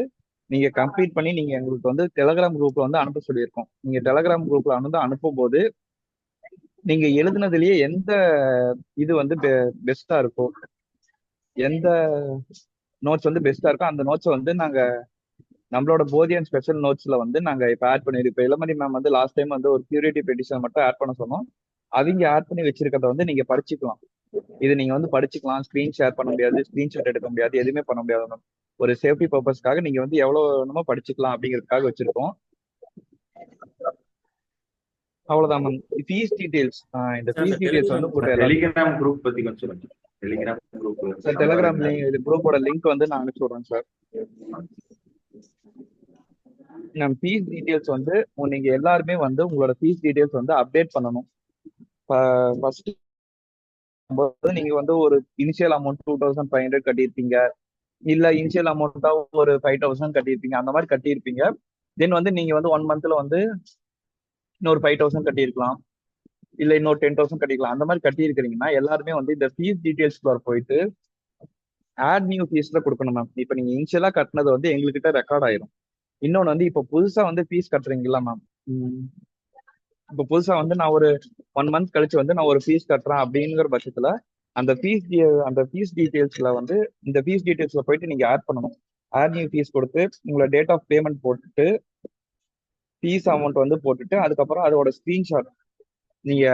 நீங்க கம்ப்ளீட் பண்ணி நீங்க எங்களுக்கு வந்து டெலகிராம் குரூப்ல வந்து அனுப்ப சொல்லியிருக்கோம். நீங்க டெலகிராம் குரூப்ல வந்து அனுப்பும் போது நீங்க எழுதுனதுலயே எந்த இது வந்து பெஸ்டா இருக்கோ, எந்த நோட்ஸ் வந்து பெஸ்டா இருக்கோ அந்த நோட்ஸை வந்து நாங்க நம்மளோட போதியன் ஸ்பெஷல் நோட்ஸ்ல வந்து நாங்க இப்ப ஆட் பண்ணிருக்கோம். இப்ப இளமணி மேம் வந்து லாஸ்ட் டைம் வந்து ஒரு கியூரேட்டிவ் பெட்டிஷன் மட்டும் ஆட் பண்ண சொன்னோம். அவங்க ஆட் பண்ணி வச்சிருக்கிறத வந்து நீங்க படிச்சுக்கலாம். இது நீங்க வந்து படிச்சுக்கலாம். ஸ்கிரீன் ஷேர் பண்ண முடியாது, ஸ்கிரீன்ஷாட் எடுக்க முடியாது, எதுவுமே பண்ண முடியாது மேம். ஒரு சேஃப்டி பர்பஸ்க்காக நீங்க வந்து எவ்வளவு வேணுமோ படிச்சுக்கலாம் அப்படிங்கிறதுக்காக வச்சிருக்கோம். அவ்வளவுதான் மேம். ஃபீஸ் டீடைல்ஸ் இந்த ஃபீஸ் டீடைல்ஸ் வந்து டெலிகிராம் குரூப் பத்தி கொஞ்சம் சொல்லுங்க. டெலிகிராம் குரூப் சார் டெலிகிராம் இது குரூப்போட லிங்க் வந்து நான் அனுப்பிச்சு விடுறேன் சார். நம்ம ஃபீஸ் டீடைல்ஸ் வந்து நீங்க எல்லாருமே வந்து உங்களோட ஃபீஸ் டீடைல்ஸ் வந்து அப்டேட் பண்ணணும். ஃபர்ஸ்ட் நீங்க வந்து ஒரு இனிஷியல் அமௌண்ட் 2500 கட்டியிருப்பீங்க, இல்ல இனிஷியல் அமௌண்ட்டா ஒரு 5000 கட்டியிருப்பீங்க, அந்த மாதிரி கட்டியிருப்பீங்க. தென் வந்து நீங்க வந்து 1 மந்த்ல வந்து இன்னொரு 5000 கட்டியிருக்கலாம், இல்ல இன்னொரு 10,000 கட்டிக்கலாம். அந்த மாதிரி கட்டியிருக்கிறீங்கன்னா எல்லாருமே வந்து இந்த ஃபீஸ் டீடைல்ஸ்க்குள்ள போயிட்டு ஆட் நியூ ஃபீஸ்ல கொடுக்கணும் மேம். இப்போ நீங்க இனிஷியலா கட்டினது வந்து எங்ககிட்ட ரெக்கார்ட் ஆயிரும். இன்னொன்று வந்து இப்போ புதுசா வந்து ஃபீஸ் கட்டுறீங்களா மேம், இப்போ புதுசா வந்து நான் ஒரு 1 மந்த் கழிச்சு வந்து நான் ஒரு ஃபீஸ் கட்டுறேன் அப்படிங்கிற பட்சத்துல அந்த ஃபீஸ் டீடைல்ஸ்ல வந்து இந்த ஃபீஸ் டீடைல்ஸ்ல போயிட்டு நீங்க ஆட் பண்ணணும். ஆட் நியூ ஃபீஸ் கொடுத்து உங்களோட டேட் ஆஃப் பேமெண்ட் போட்டுட்டு ஃபீஸ் அமௌண்ட் வந்து போட்டுட்டு அதுக்கப்புறம் அதோட ஸ்க்ரீன்ஷாட் நீங்க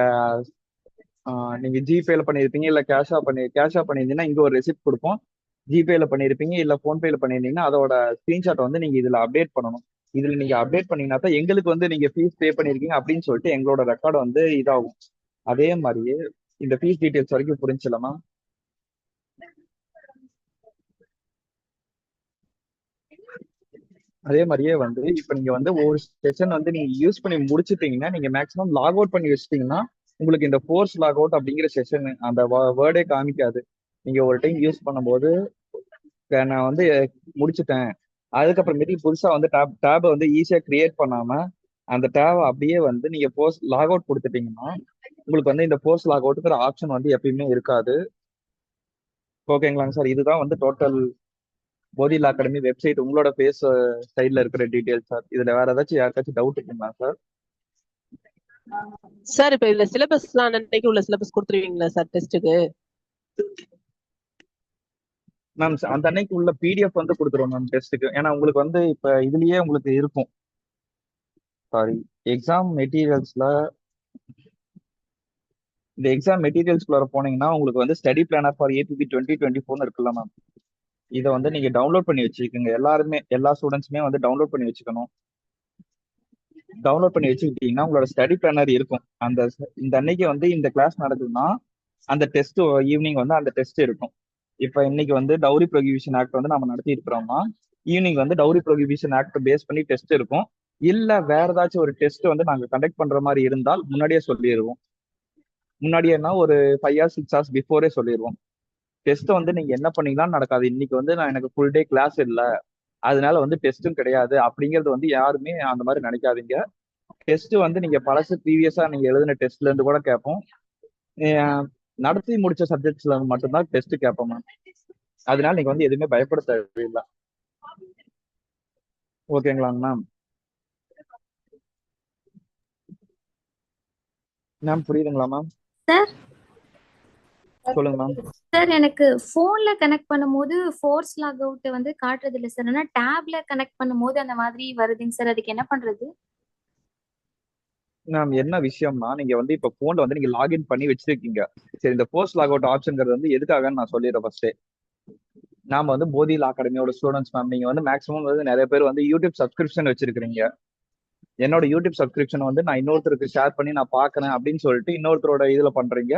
நீங்க ஜிபேல பண்ணியிருப்பீங்க இல்ல கேஷா பண்ணியிருந்தீங்கன்னா இங்க ஒரு ரெசிப்ட் கொடுப்போம். ஜிபேல பண்ணியிருப்பீங்க இல்ல போன்பேல பண்ணியிருந்தீங்கன்னா அதோட ஸ்கிரீன்ஷாட் வந்து நீங்க இதுல அப்டேட் பண்ணணும். இதுல நீங்க அப்டேட் பண்ணீங்கன்னா தான் எங்களுக்கு வந்து நீங்க ஃபீஸ் பே பண்ணிருக்கீங்க அப்படின்னு சொல்லிட்டு எங்களோட ரெக்கார்டு வந்து இதாகும். அதே மாதிரியே இந்த ஃபீஸ் டீடைல்ஸ் வரைக்கும் புரிஞ்சுலமா? அதே மாதிரியே வந்து இப்ப நீங்க வந்து ஒரு செஷன் வந்து நீங்க யூஸ் பண்ணி முடிச்சிட்டீங்கன்னா நீங்க மேக்ஸிமம் லாக் அவுட் பண்ணி வச்சிட்டீங்கன்னா உங்களுக்கு இந்த ஃபோர்ஸ் லாக் அவுட் அப்படிங்கிற செஷன் அந்த வேர்டே காமிக்காது. நீங்க ஒரு டைம் யூஸ் பண்ணும்போது நான் வந்து முடிச்சுட்டேன், அதுக்கப்புறமேட்டு புதுசா வந்து டேபை வந்து ஈஸியா கிரியேட் பண்ணாம அந்த டேபை அப்படியே வந்து நீங்க போஸ்ட் லாக் அவுட் கொடுத்துட்டீங்கன்னா உங்களுக்கு வந்து இந்த போஸ்ட் லாக் அவுட்டுங்கிற ஆப்ஷன் வந்து எப்பயுமே இருக்காது. ஓகேங்களாங்க சார்? இதுதான் வந்து டோட்டல் போதில் அகாடமி வெப்சைட் உங்களோட ஃபேஸ் சைட்ல இருக்கிற டீடைல்ஸ் சார். இதுல வேற ஏதாச்சும் யாருக்காச்சும் டவுட் இருக்குங்களா சார்? சார் இப்ப இதுல சிலபஸ்லாம் அன்னைக்கு உள்ள சிலபஸ் கொடுத்துருவீங்களா சார் டெஸ்ட்டுக்கு? மேம் அந்த அன்னைக்கு உள்ள பிடிஎஃப் வந்து கொடுத்துருவோம் மேம் டெஸ்ட்டுக்கு. ஏன்னா உங்களுக்கு வந்து இப்ப இதுலயே உங்களுக்கு இருக்கும், சாரி, எக்ஸாம் மெட்டீரியல்ஸ்ல இந்த எக்ஸாம் மெட்டீரியல்ஸ்குள்ள போனீங்கன்னா உங்களுக்கு வந்து ஸ்டடி பிளானர் ஃபார் ஏபிபி 2024 இருக்குல்ல மேம், இதை வந்து நீங்க டவுன்லோட் பண்ணி வச்சுக்கோங்க. எல்லா ஸ்டூடெண்ட்ஸுமே வந்து டவுன்லோட் பண்ணி வச்சுக்கணும். டவுன்லோட் பண்ணி வச்சுக்கிட்டீங்கன்னா உங்களோட ஸ்டடி பிளானர் இருக்கும். இந்த அன்னைக்கு வந்து இந்த கிளாஸ் நடக்குதுன்னா அந்த டெஸ்ட் ஈவினிங் வந்து அந்த டெஸ்ட் இருக்கும். இப்ப இன்னைக்கு வந்து டவுரி ப்ரொஹிபிஷன் ஆக்ட் வந்து நம்ம நடத்தி இருக்கிறோம்னா ஈவினிங் வந்து டவுரி ப்ரொஹிபிஷன் ஆக்ட் பேஸ் பண்ணி டெஸ்ட் இருக்கும். இல்ல வேற ஏதாச்சும் ஒரு டெஸ்ட் வந்து நாங்க கண்டக்ட் பண்ற மாதிரி இருந்தால் முன்னாடியே சொல்லிடுவோம். முன்னாடியேனா ஒரு 5 hours 6 hours பிஃபோரே சொல்லிடுவோம். டெஸ்ட் வந்து நீங்க என்ன பண்ணீங்களான்னு நடக்காது. இன்னைக்கு வந்து எனக்கு ஃபுல் டே கிளாஸ் இல்லை அதனால வந்து டெஸ்ட்டும் கிடையாது அப்படிங்கிறது வந்து யாருமே அந்த மாதிரி நினைக்காதீங்க. டெஸ்ட் வந்து நீங்க பழசு ப்ரீவியஸா நீங்க எழுதின டெஸ்ட்ல இருந்து கூட கேட்போம். நடத்தி முடிச்ச சப்ஜெக்ட்ஸ்ல மட்டும்தான் டெஸ்ட் கேட்போம் மேம். அதனால நீங்க வந்து எதுவுமே பயப்பட தேவையில்லை. ஓகேங்களாங்க மேம்? மேம் புரியுதுங்களா மேம்? சார் சொல்லுங்க மேம். சார் எனக்கு போன்ல கனெக்ட் பண்ணும்போது ஃபோர்ஸ் லாக் அவுட் வந்து காட்டுறது இல்லை சார். ஆனா டேப்ல கனெக்ட் பண்ணும்போது அந்த மாதிரி வருதுங்க சார். அதுக்கு என்ன பண்றது? மேம் என்ன விஷயம்னா நீங்க வந்து இப்ப போன்ல வந்து நீங்க லாகின் பண்ணி வச்சிருக்கீங்க. சரி, இந்த போஸ்ட் லாக் அவுட் ஆப்ஷன்ங்கிறது வந்து எதுக்காகன்னு நான் சொல்லிடுறேன் ஃபர்ஸ்டே. நாம வந்து போதில் அகாடமியோட ஸ்டூடெண்ட்ஸ் மேம். நீங்க வந்து மேக்ஸிமம் வந்து நிறைய பேர் வந்து யூடியூப் சப்ஸ்கிரிப்ஷன் வச்சிருக்கீங்க. என்னோட யூடியூப் சப்ஸ்கிரிப்ஷன் வந்து நான் இன்னொருத்தருக்கு ஷேர் பண்ணி நான் பாக்குறேன் அப்படின்னு சொல்லிட்டு இன்னொருத்தரோட இதுல பண்றீங்க.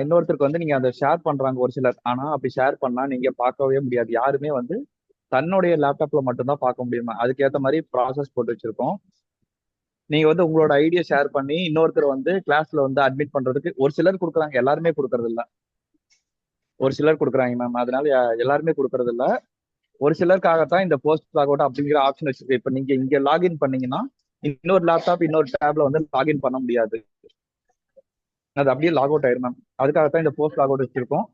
இன்னொருத்தருக்கு வந்து நீங்க அதை ஷேர் பண்றாங்க ஒரு சிலர். ஆனா அப்படி ஷேர் பண்ணா நீங்க பார்க்கவே முடியாது. யாருமே வந்து தன்னுடைய லேப்டாப்ல மட்டும்தான் பார்க்க முடியுமா? அதுக்கேற்ற மாதிரி ப்ராசஸ் போட்டு வச்சிருக்கோம். நீங்க வந்து உங்களோட ஐடியா ஷேர் பண்ணி இன்னொருத்தர் வந்து கிளாஸ்ல வந்து அட்மிட் பண்றதுக்கு ஒரு சிலர் கொடுக்குறாங்க, எல்லாருமே கொடுக்கறது இல்ல. ஒரு சிலர் கொடுக்குறாங்க மேம். அதனால எல்லாருமே கொடுக்கறது இல்ல. ஒரு சிலருக்காகத்தான் இந்த போஸ்ட் லாக் அவுட் அப்படிங்கிற ஆப்ஷன் வச்சிருக்கு. இப்ப நீங்க இங்க லாகின் பண்ணீங்கன்னா இன்னொரு லேப்டாப் இன்னொரு டேப்ல வந்து லாகின் பண்ண முடியாது. அது அப்படியே லாக் அவுட் ஆயிரும் மேம். அதுக்காகத்தான் இந்த போஸ்ட் லாக் அவுட் வச்சிருக்கோம்.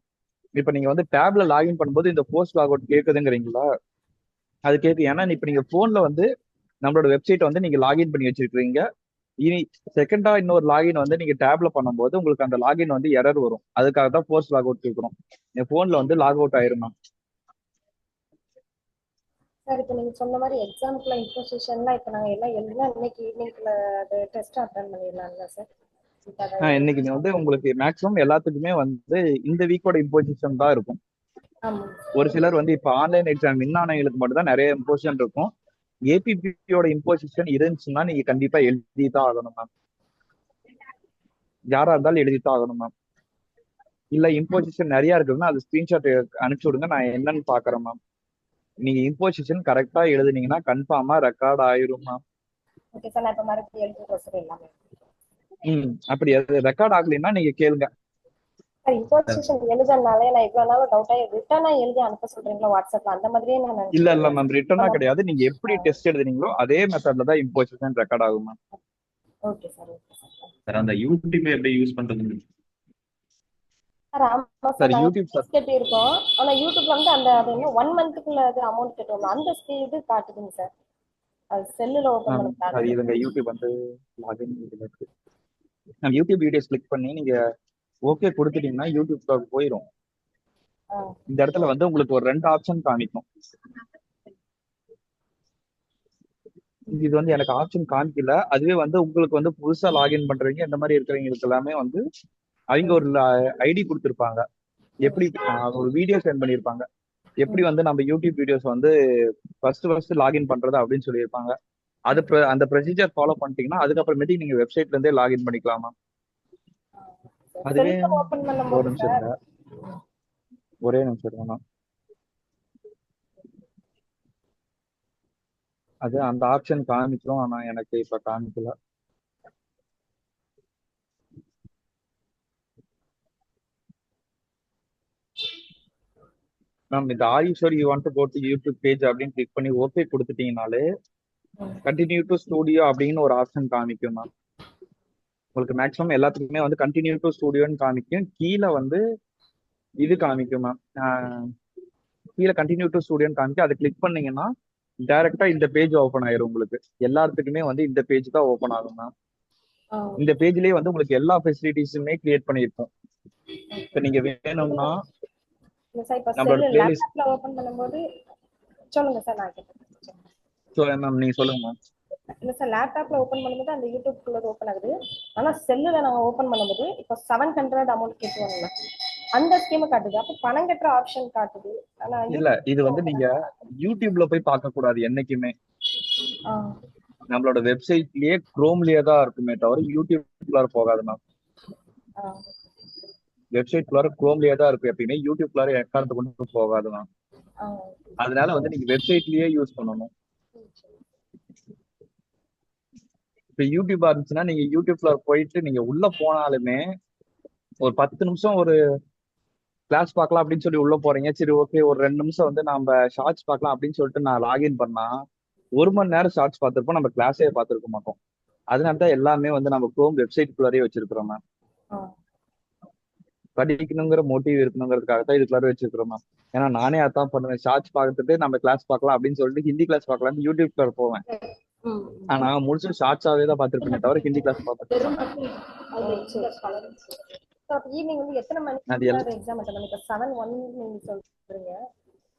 இப்ப நீங்க வந்து டேப்ல லாகின் பண்ணும்போது இந்த போஸ்ட் லாக் அவுட் கேக்குதுங்கிறீங்களா? அது கேக்கு. ஏன்னா இப்ப நீங்க போன்ல வந்து நம்மளோட வெப்சைட் வந்து நீங்க லாகின் பண்ணி வச்சிருக்கீங்க. இனி செகண்டா இன்னொரு லாகின் வந்து நீங்க டேப்ல பண்ணும்போது உங்களுக்கு அந்த லாகின் வந்து எரர் வரும். அதுக்காக தான் போஸ்ட் லாக் அவுட் கேட்கிறோம். என் போன்ல வந்து லாக் அவுட் ஆயிரும் மேம். சார் இப்போ நீங்க சொன்ன மாதிரி எக்ஸாம்க்குள்ள இம்போசிஷன்லாம் இப்போ நாங்க எல்லாம் எழுதினா இன்னைக்கு ஈவினிங்ல அது டெஸ்ட் அட்டன் பண்ணிடலாம்ல சார்? இன்னைக்கு வந்து உங்களுக்கு மேக்ஸிமம் எல்லாத்துக்குமே வந்து இந்த வீக்கோட இம்போசிஷன் தான் இருக்கும். ஆமா. ஒரு சிலர் வந்து இப்ப ஆன்லைன் எக்ஸாம் மின்னானவங்களுக்கு மட்டும் தான் நிறைய இம்போசிஷன் இருக்கும். ஏபிபியோட இம்போசிஷன் இருந்துச்சுன்னா நீங்க கண்டிப்பா எழுதி தான் ஆகணும் மேம். யாரா இருந்தாலும் எழுதி தான் ஆகணும் மேம். இல்ல இம்போசிஷன் நிறைய இருக்குதுன்னா அது ஸ்கிரீன்ஷாட் அனுப்பிச்சு விடுங்க, நான் என்னன்னு பாக்குறேன் மேம். நீங்க இம்போசிஷன் கரெக்டா எழுதுனீங்கன்னா கன்ஃபார்மா ரெக்கார்ட் ஆயிரும் மேம். ஓகே சார், நான் இப்போ மறுபடியும் எழுதி சார் எல்லாமே. அப்படி ரெக்கார்ட் ஆகலைன்னா நீங்க கேளுங்க. சார் இம்போசிஷன் எழுதுனாலே நான் இவ்வளவு நாள் டவுட்டா ரிட்டனா எழுதி அனுப்ப சொல்றீங்களா வாட்ஸ்அப்ல? அந்த மாதிரியே நான் இல்ல மேம், ரிட்டனா கிடையாது. நீங்க எப்படி டெஸ்ட் எழுதுனீங்களோ அதே மெத்தட்ல தான் இம்போசிஷன் ரெக்கார்ட் ஆகும் ma'am. Okay sir. Okay sir அந்த யூடியூப் எப்படி யூஸ் பண்றது? சார் ஆமா சார், யூடியூப் கட்டி இருக்கோம். ஆனா யூடியூப்ல வந்து அந்த அது என்ன 1 மந்த்துக்குள்ள அது அமௌண்ட் கட்டுவோம் அந்த இது காட்டுதுங்க சார். அது செல்லுல ஓபன் பண்ணி சரி, இதுங்க யூடியூப் வந்து லாகின் இதுல இருக்கு. நம்ம யூடியூப் வீடியோஸ் கிளிக் பண்ணி நீங்க ஓகே கொடுத்துட்டீங்கன்னா யூடியூப் போயிடும். இந்த இடத்துல வந்து உங்களுக்கு ஒரு 2 ஆப்ஷன் காமிக்கும். இது வந்து எனக்கு ஆப்ஷன் காமிக்கல. அதுவே வந்து உங்களுக்கு வந்து புதுசா லாகின் பண்றவங்க இந்த மாதிரி இருக்கிறவங்களுக்கு எல்லாமே வந்து அவங்க ஒரு ஐடி கொடுத்துருப்பாங்க. எப்படி ஒரு வீடியோ சென்ட் பண்ணியிருப்பாங்க. எப்படி வந்து நம்ம யூடியூப் வீடியோஸ் வந்து ஃபர்ஸ்ட் லாகின் பண்றது அப்படின்னு சொல்லியிருப்பாங்க. அது அந்த ப்ரொசீஜர் ஃபாலோ பண்ணிட்டீங்கன்னா அதுக்கப்புறமேட்டுக்கு நீங்க வெப்சைட்ல இருந்தே லாகின் பண்ணிக்கலாமா? அதுவே செல்ஃப் ஓபன் ஒரு பண்ணும்போது நிமிஷம் இருங்க. ஒரே நிமிஷம் இருங்க. அது அந்த ஆப்ஷன் காமிக்கும், ஆனா எனக்கு இப்ப காமிக்கல. மேம் இந்த are you want to go to YouTube page அப்படின்னு கிளிக் பண்ணி ஓகே கொடுத்துட்டீங்கனாலே கண்டினியூ டு ஸ்டூடியோ அப்படின்னு ஒரு ஆப்ஷன் காமிக்கும் மேம். உங்களுக்கு மேக்ஸிமம் எல்லாத்துக்குமே வந்து கண்டினியூ டு ஸ்டூடியோன்னு காமிக்கும். கீழே வந்து இது காமிக்கும் மேம். கீழே கண்டினியூ டு ஸ்டூடியோன்னு காமிக்கும். அதை கிளிக் பண்ணீங்கன்னா டைரக்டா இந்த பேஜ் ஓப்பன் ஆயிரும். உங்களுக்கு எல்லாத்துக்குமே வந்து இந்த பேஜ் தான் ஓப்பன் ஆகும் மேம். இந்த பேஜ்லயே வந்து உங்களுக்கு எல்லா ஃபெசிலிட்டிஸுமே கிரியேட் பண்ணியிருக்கோம். இப்போ நீங்க வேணும்னா நம்மளோட பிளேலிஸ்ட் லேப்டாப்ல ஓபன் பண்ணும்போது சொல்லுங்க சார். நான் கேட்டேன் மேம், நீங்க சொல்லுங்க மேம். இல்ல சார், லேப்டாப்ல ஓபன் பண்ணும்போது அந்த யூடியூப் குள்ள ஓபன் ஆகுது. ஆனா செல்லுல நாங்க ஓபன் பண்ணும்போது இப்போ 700 அமௌண்ட் கேட்டுவாங்க, அந்த ஸ்கீம் காட்டுது. அப்ப பணம் கட்டுற ஆப்ஷன் காட்டுது. ஆனா இல்ல, இது வந்து நீங்க யூடியூப்ல போய் பார்க்க கூடாது என்னைக்குமே. நம்மளோட வெப்சைட்லயே குரோம்லயே தான் இருக்குமே தவிர யூடியூப்குள்ளார போகாது மேம். வெப்சைட்குள்ளார குரோம்லயே தான் இருக்கும் எப்பயுமே. யூடியூப்குள்ளார எக்காரணத்தை கொண்டு போகாது மேம். அதனால வந்து நீங்க வெப்சைட்லயே யூஸ் பண்ணணும். இப்ப யூடியூபா இருந்துச்சுன்னா நீங்க யூடியூப்ல போயிட்டு நீங்க உள்ள போனாலுமே ஒரு 10 நிமிஷம் ஒரு கிளாஸ் பார்க்கலாம் அப்படின்னு சொல்லி உள்ள போறீங்க. சரி ஓகே, ஒரு 2 நிமிஷம் வந்து நம்ம ஷார்ட்ஸ் பார்க்கலாம் அப்படின்னு சொல்லிட்டு நான் லாகின் பண்ணா 1 மணி நேரம் ஷார்ட்ஸ் பார்த்திருப்போம், நம்ம கிளாஸே பார்த்திருக்க மாட்டோம். அதனால தான் எல்லாமே வந்து நம்ம குரோம் வெப்சைட்குள்ளாரே வச்சிருக்கிறோம் மேம். படிக்கணுங்கிற மோட்டிவ் இருக்கணுங்கிறதுக்காக தான் இதுக்குள்ளார வச்சிருக்கிறோம் மேம். ஏன்னா நானே அதான் பண்ணுவேன். ஷார்ட்ஸ் பார்த்துட்டு நம்ம கிளாஸ் பார்க்கலாம் அப்படின்னு சொல்லிட்டு ஹிந்தி கிளாஸ் பார்க்கலாம் யூடியூப்ல போவேன். ஆனா முடிச்சு ஷார்ட்ஸாவே தான் பார்த்திருப்பேனே தவிர ஹிந்தி கிளாஸ் பார்த்துருக்கேன். ஈவினிங் வந்து எத்தனை மணிக்கு எக்ஸாம் அட்டெண்ட் பண்ணி? 7:01 நீங்க சொல்றீங்க,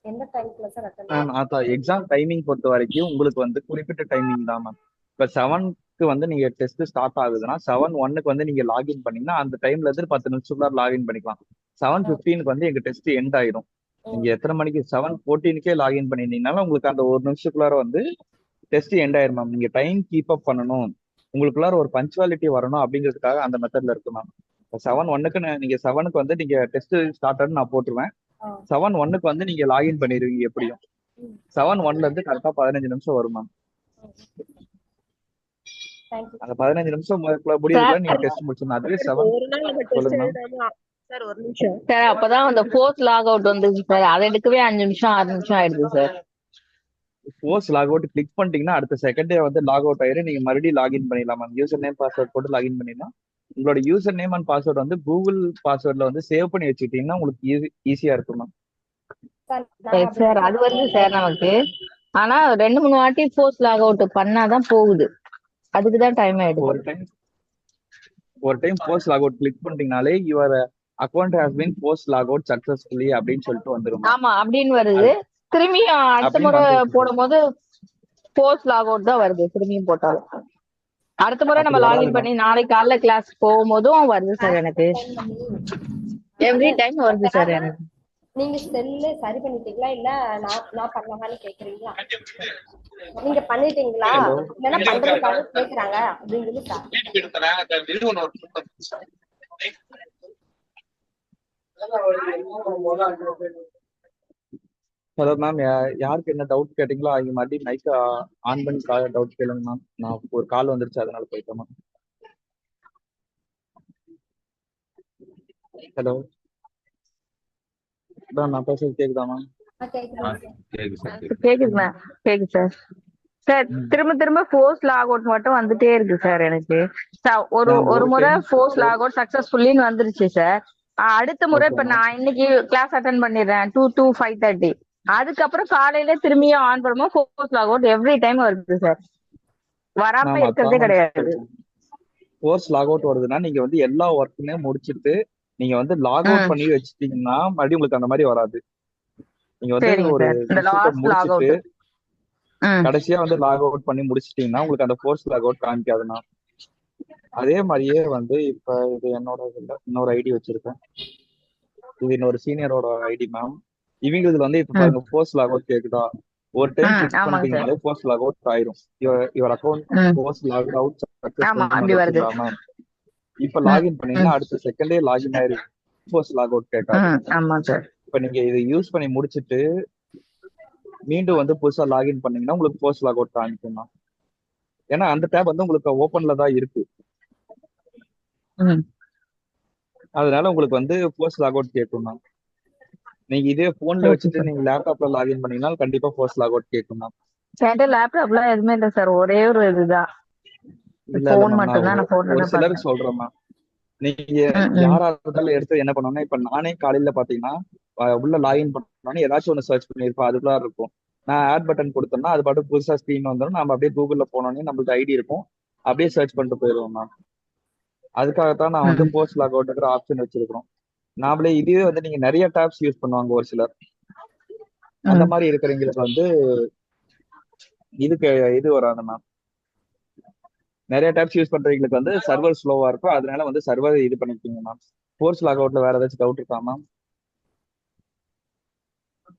எந்த டைம்ல சார் அட்டெண்ட் மேம் அதான் எக்ஸாம் டைமிங் பொறுத்த வரைக்கும் உங்களுக்கு வந்து குறிப்பிட்ட டைமிங் தான் மேம். இப்போ 7க்கு வந்து நீங்க டெஸ்ட் ஸ்டார்ட் ஆகுதுன்னா 7:01 வந்து நீங்க லாகின் பண்ணீங்கன்னா அந்த டைம்ல இருந்து 10 நிமிஷத்துக்குள்ள லாகின் பண்ணிக்கலாம். 7:15 வந்து எங்க டெஸ்ட் எண்ட் ஆயிடும். நீங்க எத்தனை மணிக்கு 7:14 லாகின் பண்ணிருந்தீங்கனாலும் உங்களுக்கு அந்த ஒரு நிமிஷத்துக்குள்ளார வந்து டெஸ்ட் எண்ட் ஆயிரும் மேம். நீங்க டைம் கீப் அப் பண்ணணும், உங்களுக்குள்ளார ஒரு பஞ்சுவாலிட்டி வரணும் அப்படிங்கிறதுக்காக அந்த மெத்தட்ல இருக்கு மேம். 7:01 நீங்க 7க்கு வந்து நீங்க டெஸ்ட் ஸ்டார்ட் நான் போட்டுருவேன். 7:01 வந்து நீங்க லாகின் பண்ணிடுவீங்க. எப்படியும் 7:01 இருந்து கரெக்டா 15 நிமிஷம் வரும் மேம். அந்த 15 நிமிஷம் முடியல நீங்க டெஸ்ட் முடிச்சிடணும். அதுவே 7 சொல்லுங்க மேம். சார் ஒரு நிமிஷம் சார். அப்பதான் அந்த ஃபோர்த் லாக் அவுட் வந்துச்சு சார். அதை எடுக்கவே 5 நிமிஷம் 6 நிமிஷம் ஆயிடுது sir. Force log out click பண்ணிட்டீங்கன்னா அடுத்த செகண்டே வந்து லாக் அவுட் ஆயிரும். நீங்க மறுபடியும் லாகின் பண்ணிடலாம் மேம். யூசர் நேம் பாஸ்வேர்ட் போட்டு லாகின் பண்ணிடலாம். உங்களோட யூசர் நேம் அண்ட் பாஸ்வேர்ட் வந்து கூகுள் பாஸ்வேர்ட்ல வந்து சேவ் பண்ணி வச்சுக்கிட்டீங்கன்னா உங்களுக்கு ஈஸியா இருக்கும் மேம். சார் அது வருது சார் நமக்கு. ஆனா 2-3 வாட்டி ஃபோர்ஸ் லாக் அவுட் பண்ணாதான் போகுது. அதுக்குதான் டைம் ஆயிடுது. ஒரு time force log out click பண்ணிட்டீங்கனாலே your account has been force log out successfully அப்படின்னு சொல்லிட்டு வந்துரும். ஆமா அப்படின்னு வருது. திரும்பியும் அடுத்த முறை போடும் போது ஃபோர்ஸ் லாக் அவுட் தான் வருது. திரும்பியும் போட்டாலும் அடுத்த முறை நம்ம லாகின் பண்ணி நாளைக்கு காலைல கிளாஸ் போகும்போதும் வருது சார். எனக்கு எவ்ரி டைம் வருது சார். எனக்கு நீங்க செல்ல சரி பண்ணிட்டீங்களா இல்ல நான் பண்ணலாமான்னு கேக்குறீங்களா? நீங்க பண்ணிட்டீங்களா இல்லன்னா பண்றதுக்காக கேக்குறாங்க அப்படின்னு ஹலோ மேம், யாருக்கு என்ன டவுட் கேட்டீங்களோ அவங்க மறுபடியும் மைக் ஆன் பண்ணி டவுட் கேளுங்க மேம். நான் ஒரு கால் வந்துருச்சு அதனால போயிட்டேன் மேம். ஹலோ நான் பேசுறது கேக்குதா மேம்? கேக்குது மேம். கேக்குது சார். சார் திரும்ப ஃபோர்ஸ் லாக் அவுட் மட்டும் வந்துட்டே இருக்கு சார். எனக்கு ஒரு முறை ஃபோர்ஸ் லாக் அவுட் சக்சஸ்ஃபுல்லின்னு வந்துருச்சு சார். அடுத்த முறை இப்ப நான் இன்னைக்கு கிளாஸ் அட்டென்ட் பண்ணிடுறேன் 2 to 5:30. அதுக்கப்புறம் காலையில திரும்பியும் ஆன் பண்ணும்போது force log out every time வருது சார். வராம இருக்கிறதே கிடையாது. ஃபோர்ஸ் லாக் அவுட் வருதுன்னா நீங்க வந்து எல்லா ஒர்க்குமே முடிச்சுட்டு நீங்க வந்து லாக் அவுட் ம் பண்ணி வச்சிட்டீங்கன்னா மறுபடியும் உங்களுக்கு அந்த மாதிரி வராது. நீங்க வந்து சரிங்க ஒரு சார். இந்த விஷயத்த லாஸ்ட் லாக் முடிச்சிட்டு அவுட். ம் கடைசியா வந்து லாக் அவுட் பண்ணி முடிச்சிட்டீங்கன்னா உங்களுக்கு அந்த ஃபோர்ஸ் லாக் அவுட் காமிக்காதுண்ணா. அதே மாதிரியே வந்து இப்ப இது என்னோட இதுல இன்னொரு ஐடி வச்சிருக்கேன். இது இன்னொரு சீனியரோட ஐடி மேம். இவங்க இதுல வந்து இப்ப ம் பாருங்க ஃபோர்ஸ் லாக் அவுட் கேக்குதா, ஒரு டைம் கிளிக் ஆமாங்க சார். பண்ணிட்டீங்கனாலே ஃபோர்ஸ் லாக் அவுட் ஆயிரும். யுவர் அக்கௌண்ட் ம் ஃபோர்ஸ் லாக் அவுட் ஆமா சக்சஸ்ஃபுல் அப்படி வருது. வந்துருச்சுங்களா மேம். இப்ப ம் லாகின் ம் பண்ணீங்கன்னா அடுத்த செகண்டே லாகின் ஆயிருக்கு, ஃபோர்ஸ் லாக் அவுட் கேட்காது. ஆமா சார். இப்ப நீங்க இதை யூஸ் பண்ணி முடிச்சிட்டு மீண்டும் வந்து புதுசா லாகின் பண்ணீங்கன்னா உங்களுக்கு ஃபோர்ஸ் லாக் அவுட் காமிக்கும் மேம். ஏன்னா அந்த டேப் வந்து உங்களுக்கு ஓப்பன்ல தான் இருக்கு, ம் அதனால உங்களுக்கு வந்து ஃபோர்ஸ் லாக் அவுட் கேட்கும் மேம். நீங்க இதே போன்ல ஓகே வச்சுட்டு சார். நீங்க லேப்டாப்ல லாகின் பண்ணீங்கன்னா கண்டிப்பா ஃபோர்ஸ் லாக் அவுட் கேட்கும் மேம். என்கிட்ட லேப்டாப்லாம் எதுவுமே இல்லை சார். ஒரே ஒரு இதுதான், இல்ல இல்ல ஃபோன் மேம், நான் மட்டும்தான். நான் ஃபோன்ல ஒரு தான் சிலருக்கு பார்த்தேன். சொல்றேன் மேம். நீங்க ம் யாரா இருந்தாலும் எடுத்து என்ன பண்ணுவோம்னா, இப்ப நானே காலையில பாத்தீங்கன்னா உள்ள லாகின் பண்ணோன்னே ஏதாச்சும் ஒன்று சர்ச் பண்ணியிருப்போம், அதுக்குள்ள இருக்கும். நான் ஆட் பட்டன் கொடுத்தோம்னா அது பாட்டு புதுசா ஸ்க்ரீன் வந்துடும். நம்ம அப்படியே கூகுள்ல போனோடனே நம்மளுக்கு ஐடி இருக்கும், அப்படியே சர்ச் பண்ணிட்டு போயிடுவோம் மேம். அதுக்காகத்தான் நான் வந்து ம் போஸ்ட் லாக் அவுட்ங்கிற ஆப்ஷன் வச்சிருக்கிறோம். நாமளே இதுவே வந்து நீங்க நிறைய டேப்ஸ் யூஸ் பண்ணுவாங்க ஒரு சிலர், அந்த ம் மாதிரி இருக்கிறவங்களுக்கு வந்து இதுக்கு இது வராது மேம். நிறைய டேப்ஸ் யூஸ் பண்றவங்களுக்கு வந்து சர்வர் ஸ்லோவா இருக்கும், அதனால வந்து சர்வர் இது பண்ணிக்கிங்க மேம். ஃபோர்ஸ் லாக் அவுட்ல வேற ஏதாச்சும் டவுட் இருக்கா மேம்?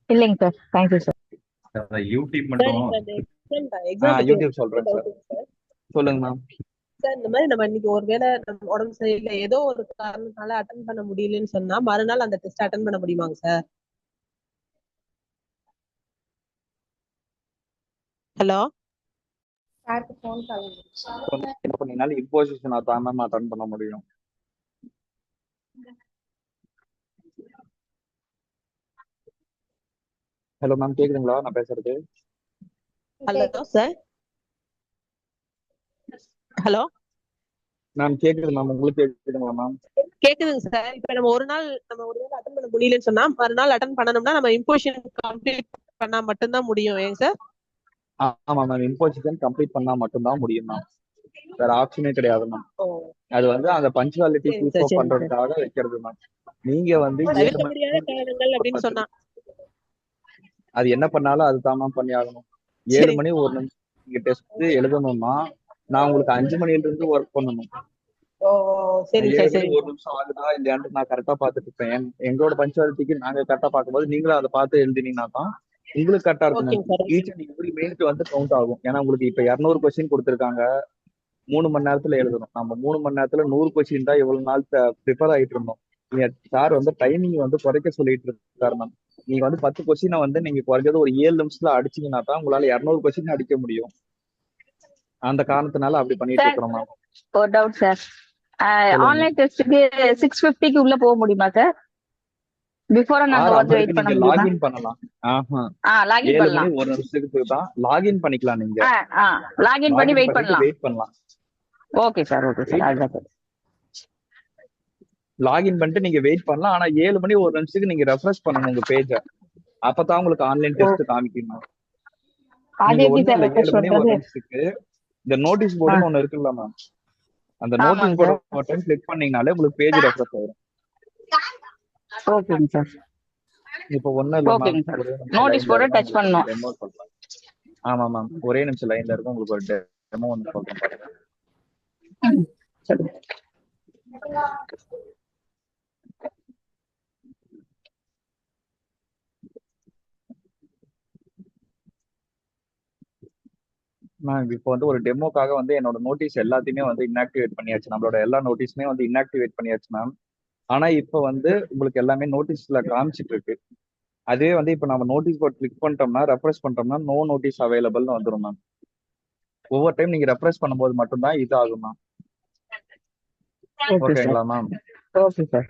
இல்லைங்க சார். Thank you sir. அந்த யூடியூப் சார் மட்டும் இப்ப அந்த எக்ஸாம் பத்தி யூடியூப் சொல்றேன் சார், டவுட் சார். சொல்லுங்க மேம். சார் இந்த மாதிரி நம்ம இன்னைக்கு ஒருவேளை நம்ம உடம்பு சரியில்லை ஏதோ ஒரு காரணத்தால அட்டன் பண்ண முடியலன்னு சொன்னா மறுநாள் அந்த டெஸ்ட் அட்டன் பண்ண முடியுமாங்க சார்? ஹலோ சாருக்கு ஃபோன் கால் என்ன பண்ணீங்கனாலும் இம்போசிஷன் தான் மேம் அட்டன் பண்ண முடியும். ஹலோ மேம், கேக்குதுங்களா நான் பேசுறது? Hello sir. ஹலோ மேம் கேக்குது மேம், உங்களுக்கு கேக்குதுங்களா மேம்? கேக்குதுங்க சார். இப்ப நம்ம ஒரு நாள் அட்டன் பண்ண முடியலன்னு சொன்னா மறுநாள் அட்டன் பண்ணணும்னா நம்ம இம்போசிஷன் கம்ப்ளீட் பண்ணா மட்டும்தான் முடியும் ஏங்க சார்? ஆமா மேம், இம்போசிஷன் கம்ப்ளீட் பண்ணா மட்டும்தான் முடியும் மேம், வேற ஆப்ஷனே கிடையாது மேம். ஓ அது வந்து அந்த பஞ்சுவாலிட்டி சரிங்க கீப் சார், அப் சரிங்க சார். பண்றதுக்காக வைக்கிறது மேம். நீங்க வந்து 7 தவிர்க்க மணி முடியாத காரணங்கள் அப்படின்னு சொன்னா அது என்ன பண்ணாலும் அதுதான் மேம் பண்ணி ஆகணும். 7 சரிங்க. மணி ஒரு நிமிஷம் நீங்க டெஸ்ட் எழுதணும்னா நான் உங்களுக்கு 5 மணில இருந்து ஒர்க் பண்ணணும். ஓ சரிங்க 7 சார், மணி சரிங்க ஒரு நிமிஷம் ஆகுதா இல்லையான்னு நான் கரெக்டா பார்த்துட்டு இருப்பேன். எங்களோட பஞ்சுவாலிட்டிக்கு நாங்க கரெக்டா பார்க்கும்போது நீங்களும் அதை பார்த்து எழுதினீங்கன்னா தான் உங்களுக்கு கரெக்டா இருக்கும் மேம். ஓகேங்க sir. Each and every minute வந்து கவுண்ட் ஆகும். ஏன்னா உங்களுக்கு இப்ப 200 கொஸ்டின் கொடுத்துருக்காங்க, 3 மணி நேரத்துல எழுதணும். நம்ம 3 மணி நேரத்துல 100 கொஸ்டின் தான் இவ்வளவு நாள் ப்ரிப்பேர் ஆயிட்டு இருந்தோம். நீங்க சார் வந்து டைமிங் வந்து குறைக்க சொல்லிட்டு இருக்காரு மேம். நீங்க வந்து 10 கொஸ்டினை வந்து நீங்க குறைஞ்சது ஒரு 7 நிமிஷத்துல அடிச்சீங்கன்னா தான் உங்களால 200 கொஸ்டின் அடிக்க முடியும். அந்த காரணத்தினால அப்படி பண்ணிட்டு சார் இருக்கிறோம் மேம். ஒரு டவுட் சார். சொல்லுங்க. ஆன்லைன் டெஸ்ட்டுக்கு 650க்கு உள்ள போக முடியுமா சார்? பிஃபோரா நாங்க வந்து வெயிட் 6:50க்கு பண்ண நீங்க முடியுமா? லாகின் பண்ணலாம். ஆஹா, லாகின் 7 மணி பண்ணலாம். ஒரு நிமிஷத்துக்கு தான் லாகின் பண்ணிக்கலாம். நீங்க லாகின் பண்ணி லாகின் வெயிட் பண்ணிட்டு பண்ணலாம். வெயிட் பண்ணலாம். Okay sir, okay sir. அதுதான் சார். லாகின் பண்ணிட்டு நீங்க வெயிட் பண்ணலாம். ஆனா 7 மணி ஒரு நிமிஷத்துக்கு நீங்க ரெஃப்ரெஷ் பண்ணணும் உங்க பேஜ, அப்பதான் உங்களுக்கு ஆன்லைன் ஓ டெஸ்ட் காமிக்கணும். அது நீங்க எப்படி ஒண்ணும் சார் இல்ல, 7 ரெஃப்ரெஷ் மணி ஒரு பண்றது? நிமிஷத்துக்கு இந்த நோட்டீஸ் போர்டுன்னு ஒண்ணு இருக்குல்ல மேம், அந்த நோட்டீஸ் ஆமாங்க போர்டு சார். ஒரு டைம் கிளிக் பண்ணீங்கனாலே உங்களுக்கு பேஜ் ரெஃப்ரெஷ் ஆயிரும். ஓகேங்க சார். இப்போ ஒண்ணும் இல்ல மேம், ஓகேங்க சார். ஒரே நிமிஷம் நோட்டீஸ் லைன்ல போர்டை இருக்கும், டச் உங்களுக்கு ஒரு பண்ணணும். டெமோ சொல்றேன். ஆமா மேம், ஒரே நிமிஷம் லைன்ல இருக்கும், உங்களுக்கு ஒரு டெமோ ஒன்று சொல்றேன் பாருங்க. சொல்லுங்க. மேம் இப்போ வந்து ஒரு டெமோக்காக வந்து என்னோட நோட்டீஸ் எல்லாத்தையுமே வந்து இன்ஆக்டிவேட் பண்ணியாச்சு. நம்மளோட எல்லா நோட்டீஸுமே வந்து இன்ஆக்டிவேட் பண்ணியாச்சு மேம். ஆனா இப்போ வந்து உங்களுக்கு எல்லாமே நோட்டீஸ்ல காமிச்சிட்டு இருக்கு. அதுவே வந்து இப்போ நம்ம நோட்டீஸ் போர்ட் கிளிக் பண்ணிட்டோம்னா ரெஃப்ரெஷ் பண்ணிட்டோம்னா நோ நோட்டீஸ் அவைலபிள்னு வந்துடும் மேம். ஒவ்வொரு டைம் நீங்க ரெஃப்ரெஷ் பண்ணும்போது மட்டும்தான் இது ஆகும் மேம். Okay sir. ஓகேங்களா ma'am? Okay sir.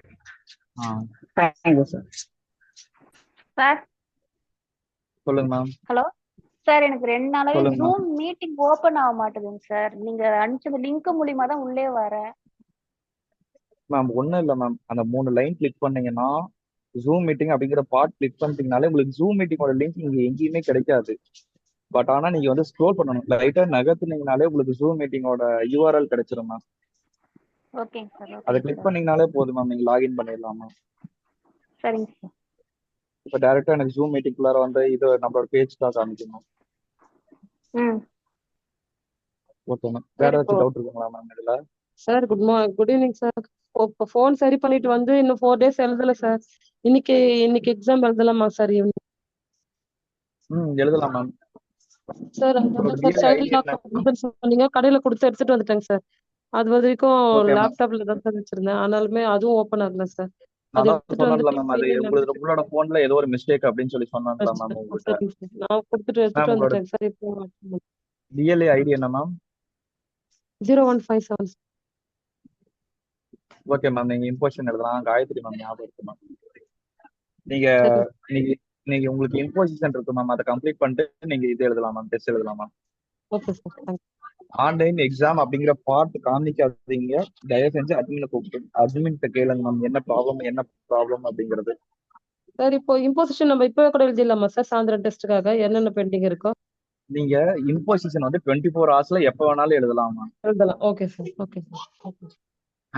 Ah thank you sir. Sir சொல்லுங்க மேம். ஹலோ சார், எனக்கு 2 நாளாவே சொல்லுங்க மேம். ஜூம் மீட்டிங் ஓபன் ஆக மாட்டேங்குங்க சார். நீங்க அனுப்பிச்ச லிங்க் மூலியமா தான் உள்ளே வரேன். மேம் ஒன்றும் இல்லை மேம், அந்த 3 லைன் கிளிக் பண்ணீங்கன்னா ஜூம் மீட்டிங் அப்படிங்கிற பார்ட் கிளிக் பண்ணிட்டீங்கனாலே உங்களுக்கு ஜூம் மீட்டிங்கோட லிங்க் இங்க எங்கேயுமே கிடைக்காது. பட் ஆனா நீங்க வந்து ஸ்க்ரோல் பண்ணணும், லைட்டா நகர்த்துனீங்கனாலே உங்களுக்கு ஜூம் மீட்டிங்கோட யூஆர்எல் கிடைச்சிரும் மேம். ஓகேங்க சார் அதை ஓகேங்க கிளிக் சார் பண்ணீங்கனாலே போதும் மேம், நீங்க லாகின் பண்ணிடலாம் மேம். சரிங்க சார் இப்போ டேரக்டா எனக்கு ஜூம் மீட்டிங்குள்ளார வந்து இது நம்மளோட பேஜ் தான் காமிக்கணும். ம் ஓகே மேம். வேற சார் இப்போ ஏதாச்சும் டவுட் இருக்குங்களா மேம் இதுல? Sir good evening sir. இப்போ ஃபோன் சரி பண்ணிட்டு வந்து இன்னும் 4 days எழுதல சார். இன்னைக்கு இன்னைக்கு எக்ஸாம் எழுதலாமா சார் ஈவினிங்? எழுதலாம் மேம். சார் உங்களோட அதான் sir DLA ID child lock என்ன? வந்துன்னு சொன்னீங்க, கடையில கொடுத்து எடுத்துட்டு வந்துட்டேங்க சார். அது வரைக்கும் ஓகே மேம். லேப்டாப்ல தான் சார் வச்சிருந்தேன், ஆனாலுமே அதுவும் ஓப்பன் ஆகல சார். நான் அது தான் எடுத்துட்டு சொன்னேன்ல வந்துட்டு மேம், அது மெயில் உங்களோட போன்ல ஏதோ ஒரு மிஸ்டேக் அப்படின்னு சொல்லி சொன்னேன்ல மேம் உங்கள்கிட்ட. சரிங்க சார். நான் கொடுத்துட்டு மேம் எடுத்துட்டு உங்களோட வந்துட்டேன் சார். இப்போ டிஎல்ஏ ஐடி என்ன மேம்? 0157. ஓகே மேம், நீங்க இம்போசிஷன் எழுதலாம். காயத்ரி மேம் ஞாபகம் இருக்கு மேம். நீங்க சரிங்க நீங்க நீங்க உங்களுக்கு இம்போசிஷன் இருக்கு மேம், அதை கம்ப்ளீட் பண்ணிட்டு நீங்க இது எழுதலாம் மேம், டெஸ்ட் எழுதலாம் ma'am. Okay sir. Thanks. Online exam அப்படிங்கிற பார்ட் காமிக்காதீங்க. தயவு செஞ்சு அட்மினை கூப்பிட்டு அட்மின்கிட்ட கேளுங்க மேம், என்ன ப்ராப்ளம் அப்படிங்கிறது. சார் இப்போ இம்போசிஷன் நம்ம இப்பவே கூட எழுதிடலாமா சார்? சாயந்தரம் டெஸ்ட்டுக்காக என்னென்ன பெண்டிங் இருக்கோ நீங்க இம்போசிஷன் வந்து 24 hours எப்ப வேணாலும் எழுதலாம் மேம். எழுதலாம். Okay sir. Okay sir. Okay.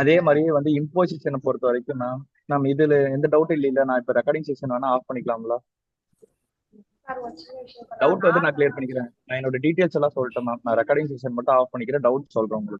அதே மாதிரி வந்து இம்போசிஷனை பொறுத்த வரைக்கும் மேம் இதுல எந்த டவுட் இல்ல. நான் இப்ப ரெக்கார்டிங் செஷன் வேணா ஆஃப் பண்ணிக்கலாம்ல? சார் ஒரு சின்ன விஷயம் டவுட் வந்து நான் கிளியர் பண்ணிக்கிறேன். நான் என்னோட டீடைல்ஸ் எல்லாம் சொல்லிட்டேன் மேம். நான் ரெக்கார்டிங் செஷன் மட்டும் ஆஃப் பண்ணிக்கிறேன். டவுட் சொல்றேன் உங்களுக்கு.